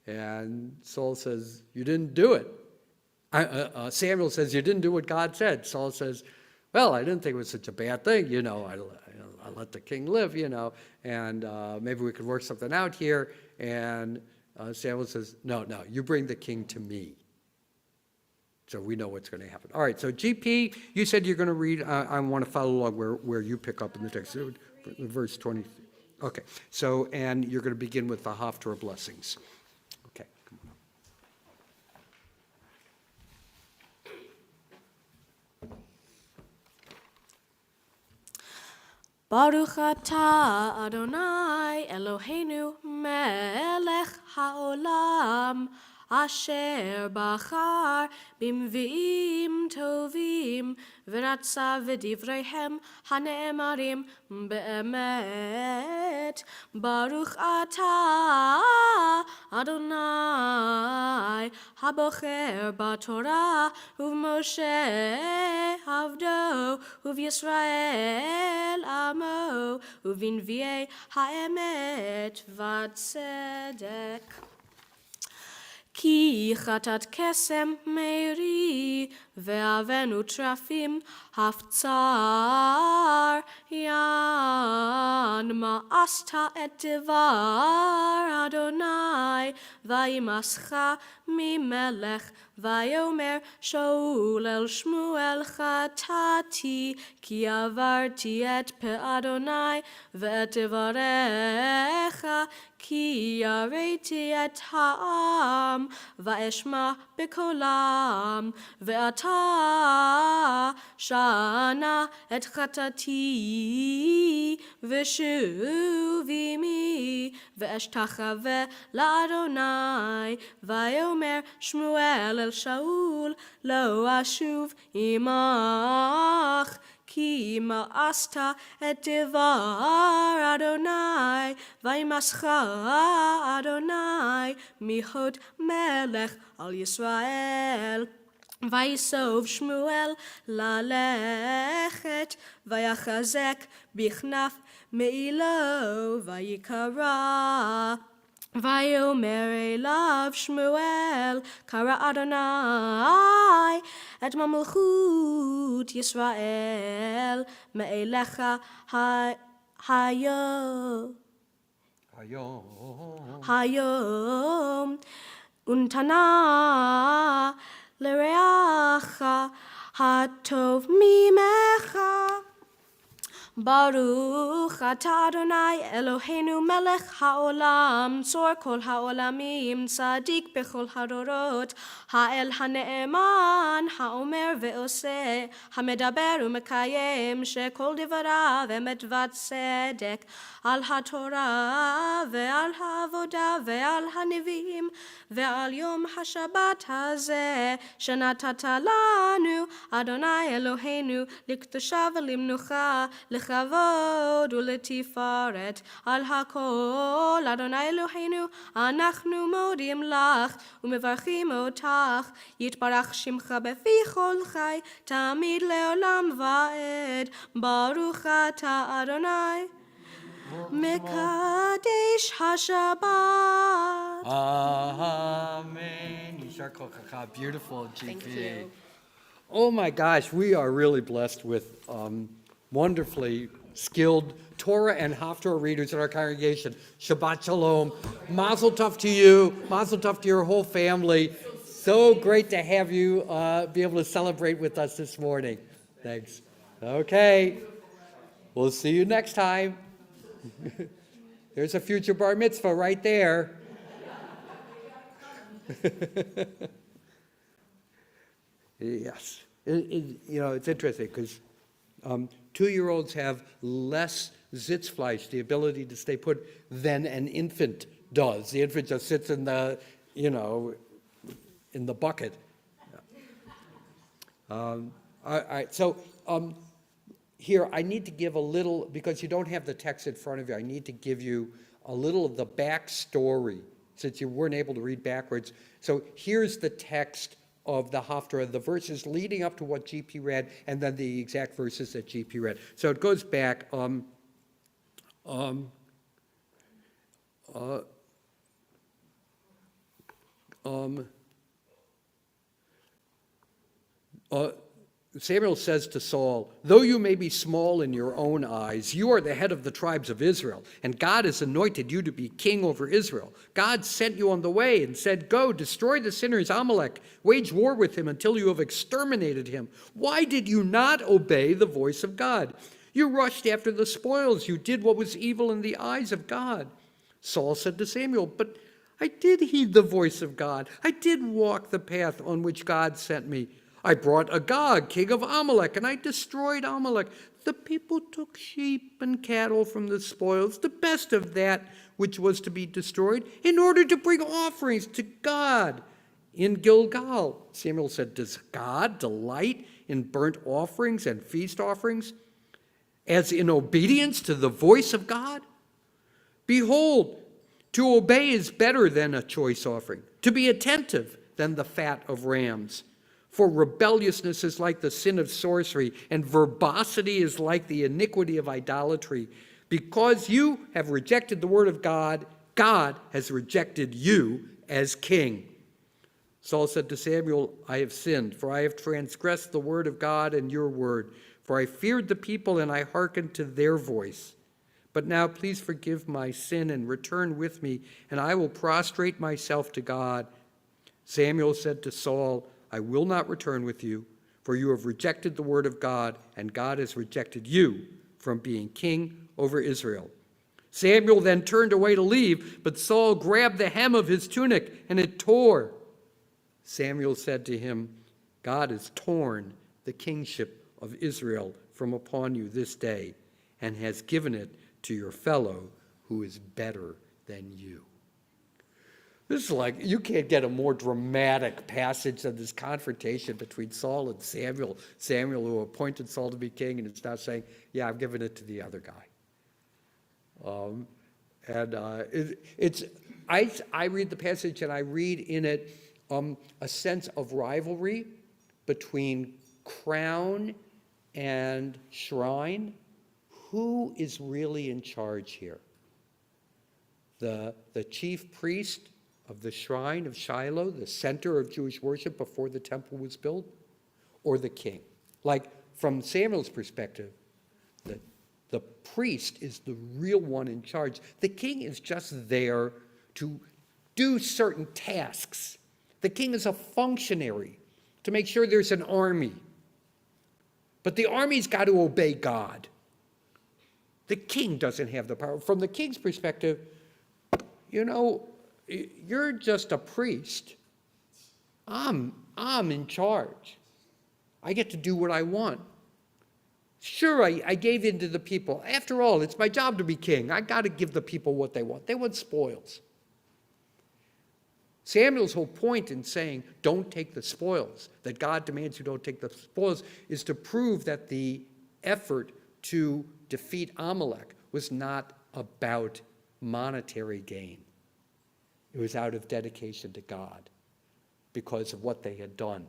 And Saul says, you didn't do it. Samuel says, you didn't do what God said. Saul says, well, I didn't think it was such a bad thing, I let the king live, and maybe we could work something out here. And Samuel says, no, you bring the king to me. So we know what's going to happen. All right, so GP, you said you're going to read. I want to follow along where you pick up in the text. Verse 20. Okay, so, and you're going to begin with the Haftarah blessings. Okay, come on up. Baruch atah Adonai Eloheinu melech haolam asher bachar bimviim tovim v'ratza v'divreihem hane'emarim be'emet. Baruch atah Adonai habocher b'Torah u'Moshe avdo u'Yisrael amo u'vinviei ha'emet v'tzedek. Ki chatat kesem meiri ve'avenu trafim haftzar yan ma'asta et devar Adonai vayimascha mimelech vayomer Shaul el Shmuel chatati ki avarti et pe Adonai ve'et devarecha ki yareti et ha'am va'eshma bekolam ve'ata shana et chatati v'shuvimi ve'eshtachave la'Adonai vayomer Shmuel el Shaul lo ashuv imach ki ma'asta et devar Adonai vayimascha Adonai mihod melech al Yisrael. Vayisov Shmuel lalechet vayachazek bichnaf me'ilo vayikara. Vayomer elav Shmuel kara Adonai et mamlchut Yisrael me'elecha hayom untana lereacha hatov mimecha. Baruch atah Adonai Eloheinu melech haolam tzor kol haolamim tzadik bechol hadorot ha'el hane'eman ha'omer ve'oseh hamedaber u'mekayem shekol divarav emet v'tzedek על התורה ועל העבודה ועל הנביאים ועל יום השבת הזה שנתת לנו, אדוני אלוהינו, לקדושה ולמנוחה, לכבוד ולתפארת. על הכל, אדוני אלוהינו, אנחנו מודים לך ומברכים אותך. יתברך שמך בפי כל חי, תמיד לעולם ועד. ברוך אתה אדוני, מקדש השבת. Amen. Yishar kochacha. Beautiful, GP. Thank you. Oh my gosh, we are really blessed with wonderfully skilled Torah and Haftorah readers in our congregation. Shabbat Shalom. Mazel tov to you. Mazel tov to your whole family. So great to have you be able to celebrate with us this morning. Thanks. Okay. We'll see you next time. There's a future bar mitzvah right there. Yes. It's interesting because 2-year-olds have less Sitzfleisch, the ability to stay put, than an infant does. The infant just sits in the, in the bucket. All right, so here, I need to give a little, because you don't have the text in front of you, I need to give you a little of the backstory, since you weren't able to read backwards. So here's the text of the Haftarah, the verses leading up to what GP read, and then the exact verses that GP read. So it goes back, Samuel says to Saul, "Though you may be small in your own eyes, you are the head of the tribes of Israel, and God has anointed you to be king over Israel. God sent you on the way and said, 'Go, destroy the sinners Amalek, wage war with him until you have exterminated him.' Why did you not obey the voice of God? You rushed after the spoils. You did what was evil in the eyes of God." Saul said to Samuel, "But I did heed the voice of God. I did walk the path on which God sent me. I brought Agag, king of Amalek, and I destroyed Amalek. The people took sheep and cattle from the spoils, the best of that which was to be destroyed, in order to bring offerings to God in Gilgal." Samuel said, "Does God delight in burnt offerings and feast offerings, as in obedience to the voice of God? Behold, to obey is better than a choice offering, to be attentive than the fat of rams. For rebelliousness is like the sin of sorcery, and verbosity is like the iniquity of idolatry. Because you have rejected the word of God, God has rejected you as king." Saul said to Samuel, "I have sinned, for I have transgressed the word of God and your word. For I feared the people, and I hearkened to their voice. But now please forgive my sin and return with me, and I will prostrate myself to God." Samuel said to Saul, "I will not return with you, for you have rejected the word of God, and God has rejected you from being king over Israel." Samuel then turned away to leave, but Saul grabbed the hem of his tunic, and it tore. Samuel said to him, "God has torn the kingship of Israel from upon you this day, and has given it to your fellow who is better than you." This is like, you can't get a more dramatic passage than this confrontation between Saul and Samuel. Samuel, who appointed Saul to be king, and it's now saying, "Yeah, I'm giving it to the other guy." I read the passage, and I read in it a sense of rivalry between crown and shrine. Who is really in charge here? The chief priest of the shrine of Shiloh, the center of Jewish worship before the temple was built, or the king? Like, from Samuel's perspective, the priest is the real one in charge. The king is just there to do certain tasks. The king is a functionary to make sure there's an army. But the army's got to obey God. The king doesn't have the power. From the king's perspective, you're just a priest. I'm in charge. I get to do what I want. Sure, I gave in to the people. After all, it's my job to be king. I got to give the people what they want. They want spoils. Samuel's whole point in saying, don't take the spoils, that God demands you don't take the spoils, is to prove that the effort to defeat Amalek was not about monetary gain. It was out of dedication to God because of what they had done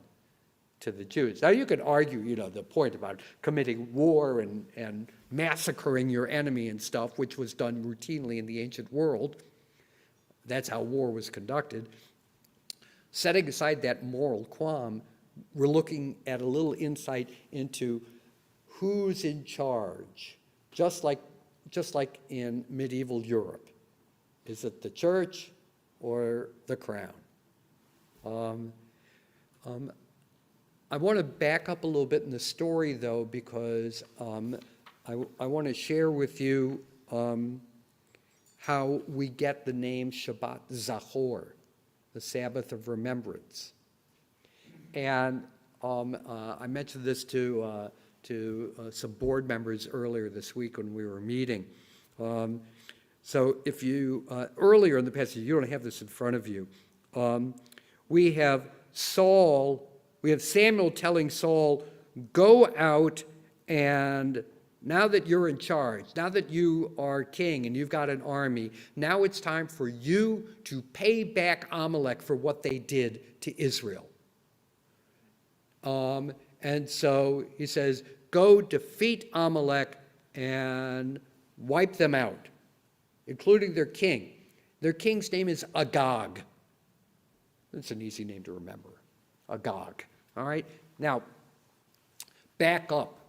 to the Jews. Now you could argue, the point about committing war and massacring your enemy and stuff, which was done routinely in the ancient world. That's how war was conducted. Setting aside that moral qualm, we're looking at a little insight into who's in charge, just like in medieval Europe. Is it the church or the crown? I want to back up a little bit in the story, though, because I want to share with you how we get the name Shabbat Zachor, the Sabbath of Remembrance. And I mentioned this to some board members earlier this week when we were meeting. So if you, earlier in the passage, you don't have this in front of you, we have Samuel telling Saul, go out, and now that you're in charge, now that you are king and you've got an army, now it's time for you to pay back Amalek for what they did to Israel. And so he says, go defeat Amalek and wipe them out, including their king. Their king's name is Agag. That's an easy name to remember, Agag. All right? Now, back up.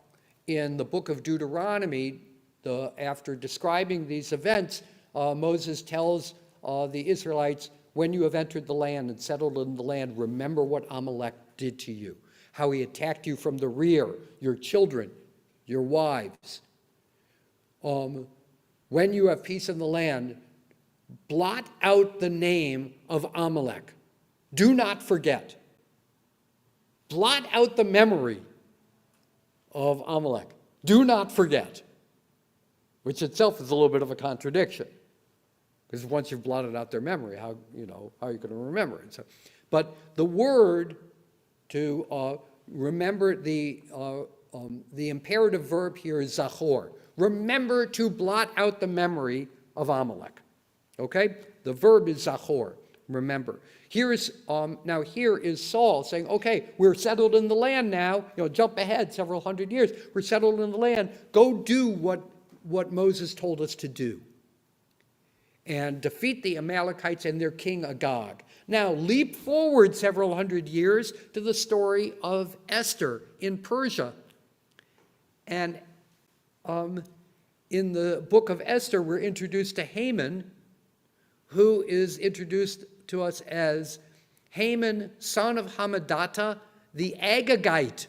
In the book of Deuteronomy, after describing these events, Moses tells the Israelites, when you have entered the land and settled in the land, remember what Amalek did to you, how he attacked you from the rear, your children, your wives. When you have peace in the land, blot out the name of Amalek. Do not forget. Blot out the memory of Amalek. Do not forget. Which itself is a little bit of a contradiction. Because once you've blotted out their memory, how are you going to remember it? So, but the word to remember, the imperative verb here is zachor. Remember to blot out the memory of Amalek. Okay? The verb is zachor. Remember. Here is Saul saying, okay, we're settled in the land now. Jump ahead several hundred years. We're settled in the land. Go do what Moses told us to do. And defeat the Amalekites and their king Agag. Now, leap forward several hundred years to the story of Esther in Persia. And in the book of Esther, we're introduced to Haman, who is introduced to us as Haman, son of Hammedatha, the Agagite.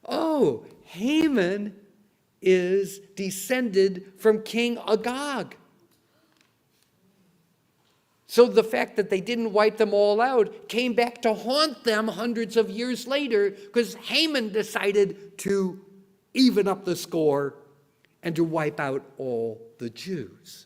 Oh, Haman is descended from King Agag. So the fact that they didn't wipe them all out came back to haunt them hundreds of years later, because Haman decided to even up the score and to wipe out all the Jews.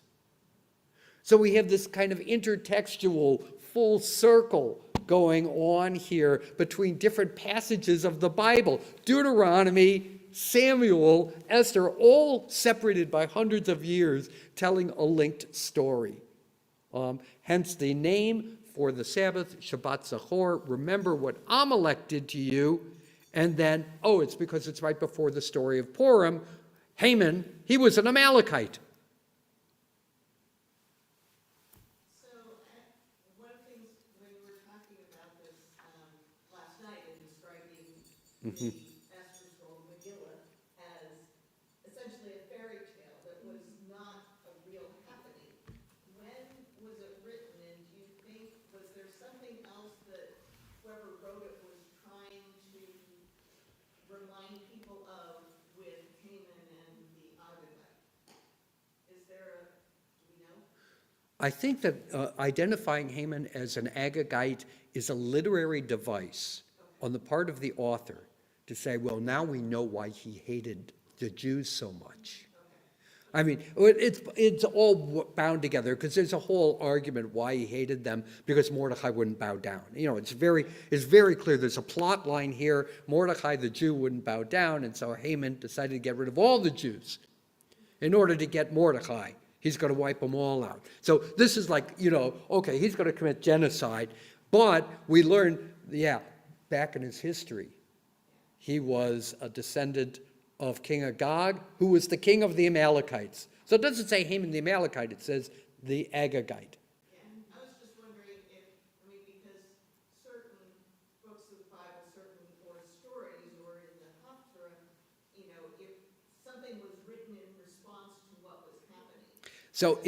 So we have this kind of intertextual full circle going on here between different passages of the Bible. Deuteronomy, Samuel, Esther, all separated by hundreds of years, telling a linked story. Hence the name for the Sabbath, Shabbat Zachor. Remember what Amalek did to you. And then, it's because it's right before the story of Purim. Haman, he was an Amalekite. The Esther's Scroll, Megillah, as essentially a fairy tale that was not a real happening. When was it written, and do you think, was there something else that whoever wrote it was trying to remind people of with Haman and the Agagite? Is there do we know? I think that identifying Haman as an Agagite is a literary device on the part of the author to say, well, now we know why he hated the Jews so much. I mean, it's all bound together because there's a whole argument why he hated them, because Mordecai wouldn't bow down. You know, it's very clear. There's a plot line here. Mordecai, the Jew, wouldn't bow down, and so Haman decided to get rid of all the Jews in order to get Mordecai. He's going to wipe them all out. So this is like, you know, okay, he's going to commit genocide, but we learn, back in his history, he was a descendant of King Agag, who was the king of the Amalekites. So it doesn't say Haman the Amalekite, it says the Agagite. Yeah, I was just wondering if, because certain books of the Bible, or stories, or in the Haftarah, if something was written in response to what was happening. So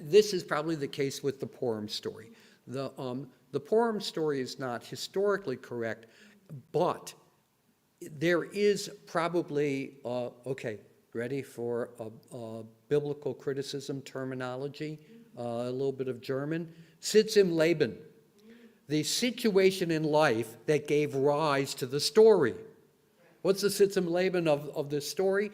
this is probably the case with the Purim story. The Purim story is not historically correct, but there is probably, ready for a biblical criticism terminology, a little bit of German, Sitz im Leben, the situation in life that gave rise to the story. What's the Sitz im Leben of this story?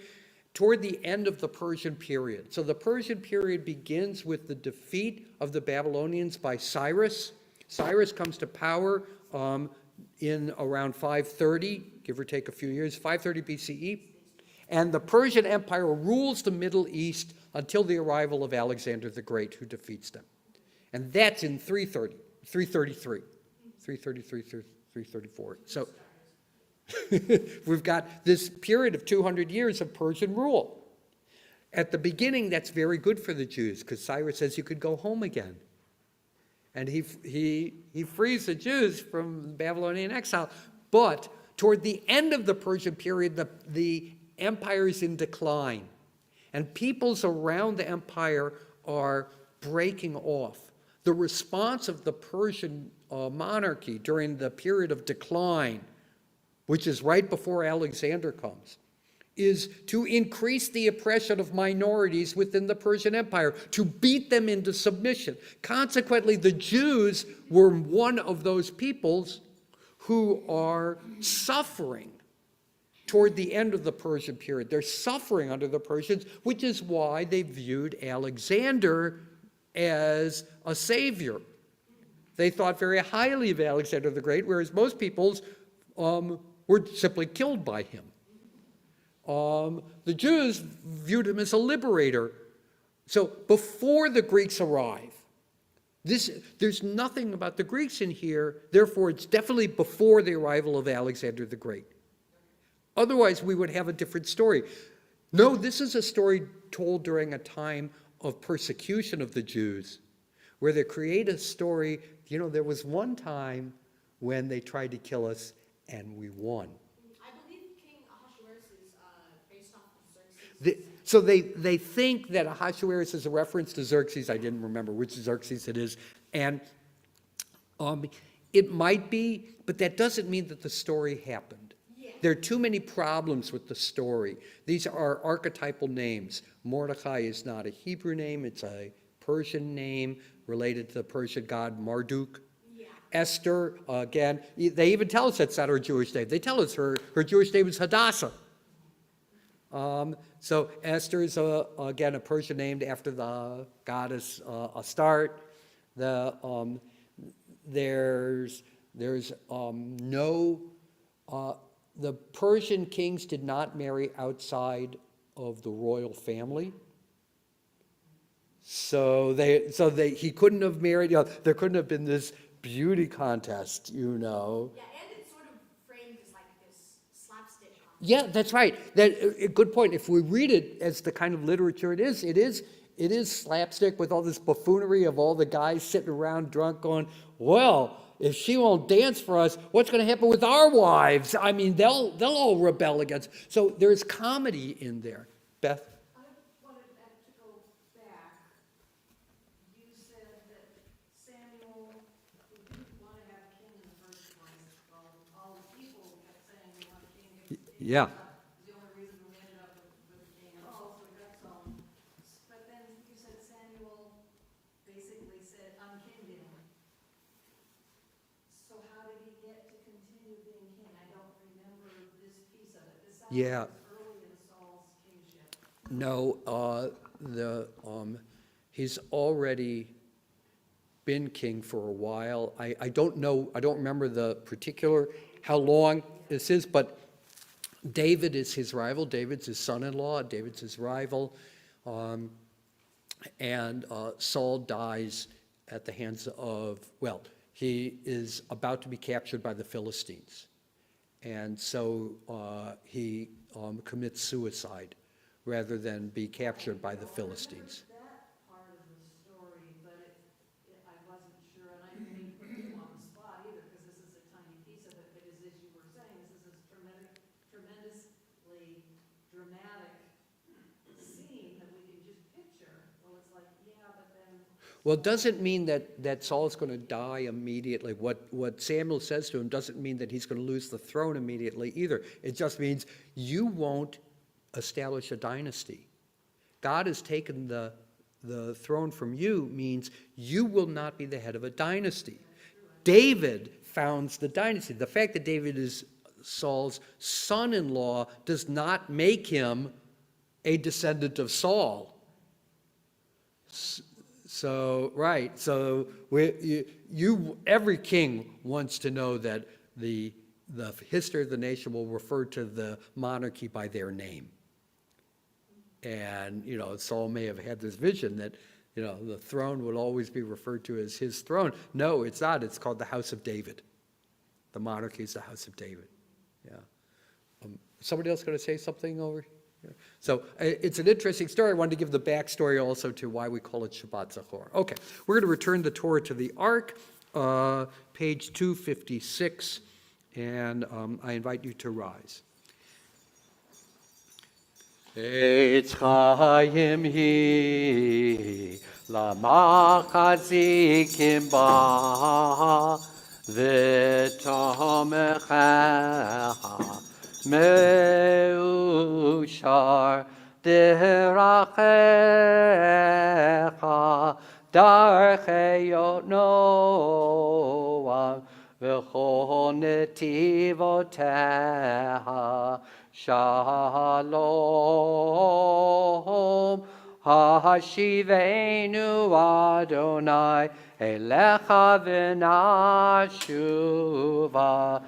Toward the end of the Persian period. So the Persian period begins with the defeat of the Babylonians by Cyrus. Cyrus comes to power in around 530, give or take a few years, 530 BCE. And the Persian Empire rules the Middle East until the arrival of Alexander the Great, who defeats them. And that's in 333, 334. So we've got this period of 200 years of Persian rule. At the beginning, that's very good for the Jews, because Cyrus says you could go home again. And he frees the Jews from Babylonian exile. But toward the end of the Persian period, the empire is in decline. And peoples around the empire are breaking off. The response of the Persian monarchy during the period of decline, which is right before Alexander comes, is to increase the oppression of minorities within the Persian Empire, to beat them into submission. Consequently, the Jews were one of those peoples who are suffering toward the end of the Persian period. They're suffering under the Persians, which is why they viewed Alexander as a savior. They thought very highly of Alexander the Great, whereas most peoples were simply killed by him. The Jews viewed him as a liberator. So before the Greeks arrive, there's nothing about the Greeks in here, therefore it's definitely before the arrival of Alexander the Great. Otherwise, we would have a different story. No, this is a story told during a time of persecution of the Jews, where they create a story, there was one time when they tried to kill us and we won. I believe King Ahasuerus is based off of Xerxes. So they think that Ahasuerus is a reference to Xerxes. I didn't remember which Xerxes it is. And it might be, but that doesn't mean that the story happened. Yeah. There are too many problems with the story. These are archetypal names. Mordecai is not a Hebrew name. It's a Persian name related to the Persian god Marduk. Yeah. Esther, again, they even tell us that's not her Jewish name. They tell us her Jewish name is Hadassah. So Esther is, again, a Persian named after the goddess Astarte. The Persian kings did not marry outside of the royal family. So he couldn't have married, there couldn't have been this beauty contest, Yeah, and it's sort of framed as like this slapstick. Yeah, that's right. A good point. If we read it as the kind of literature it is slapstick with all this buffoonery of all the guys sitting around drunk going, well, if she won't dance for us, what's going to happen with our wives? I mean, they'll all rebel against. So there's comedy in there. Beth? I wanted to go back. You said that Samuel didn't want to have a king in the first place. Well, all the people kept saying they want a king. Yeah. The only reason we ended up with a king, and also we got some. But then you said Samuel basically said, unkinned him. So how did he get to continue being king? I don't remember Yeah. early in Saul's kingship. No, he's already been king for a while. I don't know, I don't remember the particular, how long this is, but David is his rival. David's his son-in-law. David's his rival. And Saul dies at the hands of, well, he is about to be captured by the Philistines. And so he commits suicide rather than be captured by the Philistines. That part of the story, but I wasn't sure, and I didn't mean to put you on the spot either, because this is a tiny piece of it, but as you were saying, this is a tremendously dramatic scene that we can just picture. Well, it's like, yeah, but then. Well, it doesn't mean that Saul's going to die immediately. What Samuel says to him doesn't mean that he's going to lose the throne immediately either. It just means you won't establish a dynasty. God has taken the throne from you, means you will not be the head of a dynasty. David founds the dynasty. The fact that David is Saul's son-in-law does not make him a descendant of Saul. So, right, so every king wants to know that the history of the nation will refer to the monarchy by their name. And, Saul may have had this vision that, the throne would always be referred to as his throne. No, it's not. It's called the House of David. The monarchy is the House of David. Yeah. Somebody else going to say something over here? So it's an interesting story. I wanted to give the backstory also to why we call it Shabbat Zachor. Okay, we're going to return the Torah to the Ark, page 256, and I invite you to rise. Eitz Chaim hi lamachazikim ba v'tomechecha meushar derachecha darcheyot noam v'chol netivoteha Shalom, hashivenu Adonai, elecha v'nashuva,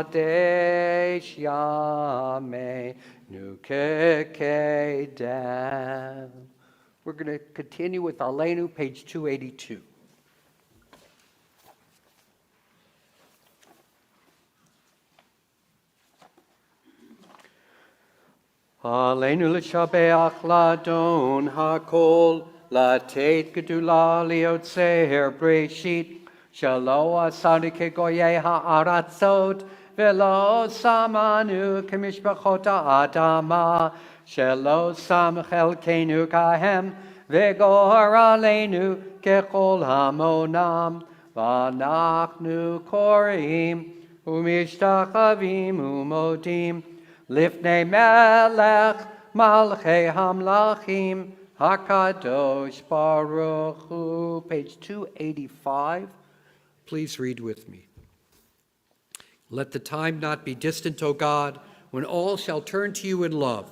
kadesh yameinu kekedem. We're going to continue with Aleinu, page 282. Aleinu l'shabeach ladon hakol, latet gedula liotzer breshit, shelo asanu kegoyei ha'aratzot, velo samanu kemishpachot ha'adama, shelo sam chelkenu kahem, vegor aleinu kechol hamonam, v'anachnu korim, umishtachavim umodim, Lifnei melech malchei hamlachim hakadosh baruch hu. Page 285. Please read with me. Let the time not be distant, O God, when all shall turn to you in love,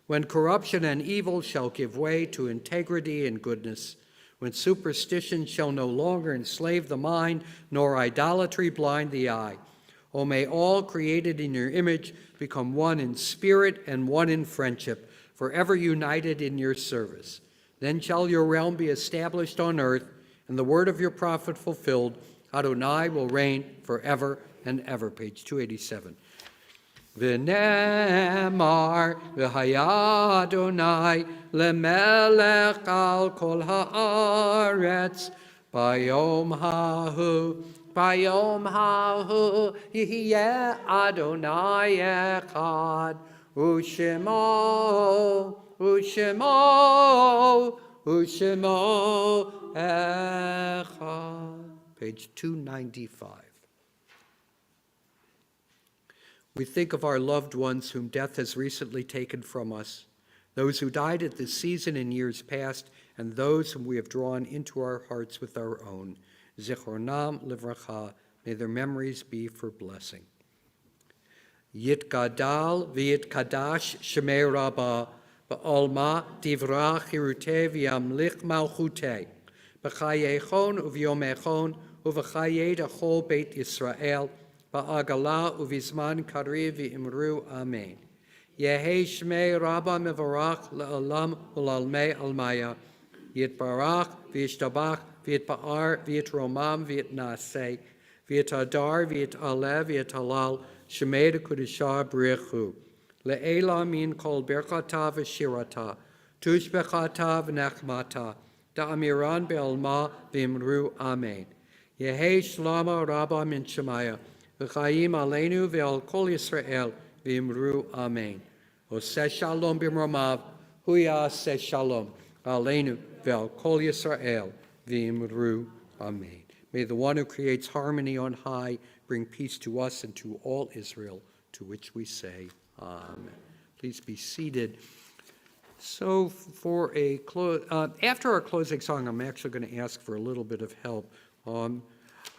when corruption and evil shall give way to integrity and goodness, when superstition shall no longer enslave the mind, nor idolatry blind the eye. O may all created in your image become one in spirit and one in friendship, forever united in your service. Then shall your realm be established on earth, and the word of your prophet fulfilled. Adonai will reign forever and ever. Page 287. V'nemar v'haya Adonai lemelech al kol haaretz bayom hahu. Bayom hahu yihye Adonai echad u'shemo echad. Page 295. We think of our loved ones whom death has recently taken from us, those who died at this season in years past, and those whom we have drawn into our hearts with our own. Zichronam livracha, may their memories be for blessing. Yitgadal v'yitkadash shemei Rabbah ba'olma divrach hiruteh v'yamlich malchuteh b'chayechon u'v'yomechon u'v'chayei dachol Beit Yisrael ba'agala u'v'zman kariv v'imru Amen. Yehi shmei Rabbah mevarach le'olam u'lalmei almaya yitbarach v'yishtabach v'yitba'ar v'yitromam v'yitnaseh v'yitadar v'yitaleh v'yitalal Shemei Kudishah B'rechu Le'ela min kol berchata v'shirata tushbechata v'nechmata da'amiran be'alma v'imru Amen. Yehi shlama rabba min shemaya v'chayim aleinu ve'al kol Yisrael v'imru Amen. Oseh shalom b'mromav huyaseh shalom aleinu ve'al kol Yisrael v'imru Amen. May the one who creates harmony on high bring peace to us and to all Israel, to which we say Amen. Please be seated. So for after our closing song, I'm actually going to ask for a little bit of help. I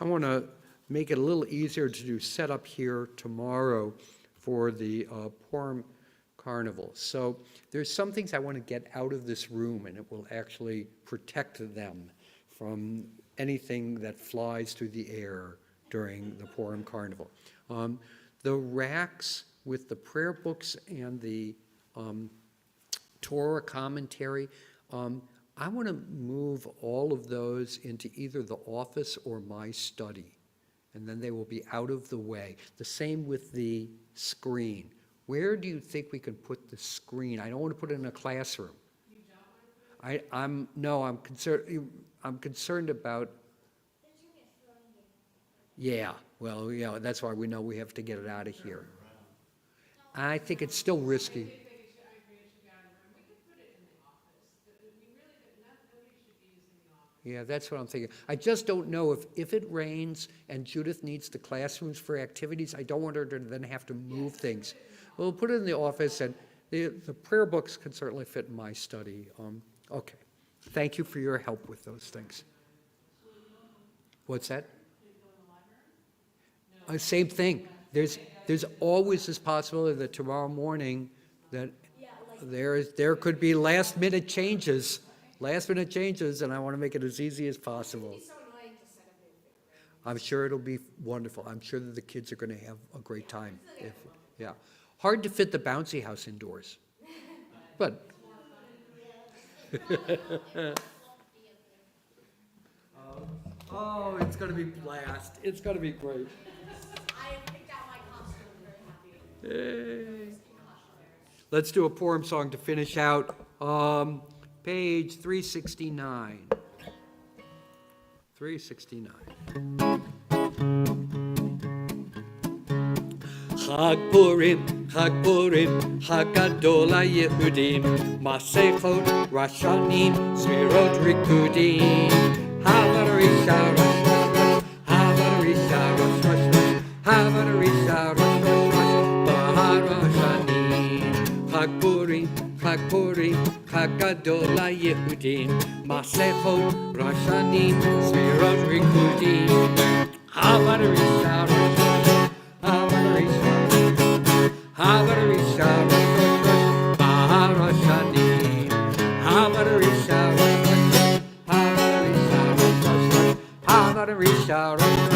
want to make it a little easier to do setup here tomorrow for the Purim Carnival. So there's some things I want to get out of this room, and it will actually protect them from anything that flies through the air during the Purim Carnival. The racks with the prayer books and the Torah commentary, I want to move all of those into either the office or my study, and then they will be out of the way. The same with the screen. Where do you think we can put the screen? I don't want to put it in a classroom. I'm concerned about. Yeah, well, yeah, that's why we know we have to get it out of here. I think it's still risky. Yeah, that's what I'm thinking. I just don't know if it rains and Judith needs the classrooms for activities, I don't want her to then have to move things. We'll put it in the office, and the prayer books can certainly fit in my study. Okay. Thank you for your help with those things. What's that? Same thing. There's always this possibility that tomorrow morning that there could be last minute changes, and I want to make it as easy as possible. I'm sure it'll be wonderful. I'm sure that the kids are going to have a great time. Yeah. Hard to fit the bouncy house indoors, but. Oh, it's going to be blast. It's going to be great. I have picked out my costume. I'm very happy. Hey. Let's do a Purim song to finish out. Page 369. 369. Chag Purim, Chag Gadol HaYehudim, Masechot, Rashanim, Zvirot Rikudim, Havarisha Rosh Havarisha Rosh Havarisha Rosh Bahar Rashanim, Chag Purim, Chag Gadol HaYehudim, Masechot, Rashanim, Zvirot Rikudim, Havarisha Rosh Havarisha Rosh Bahar Rashanim, Havarisha Rosh Havarisha Rosh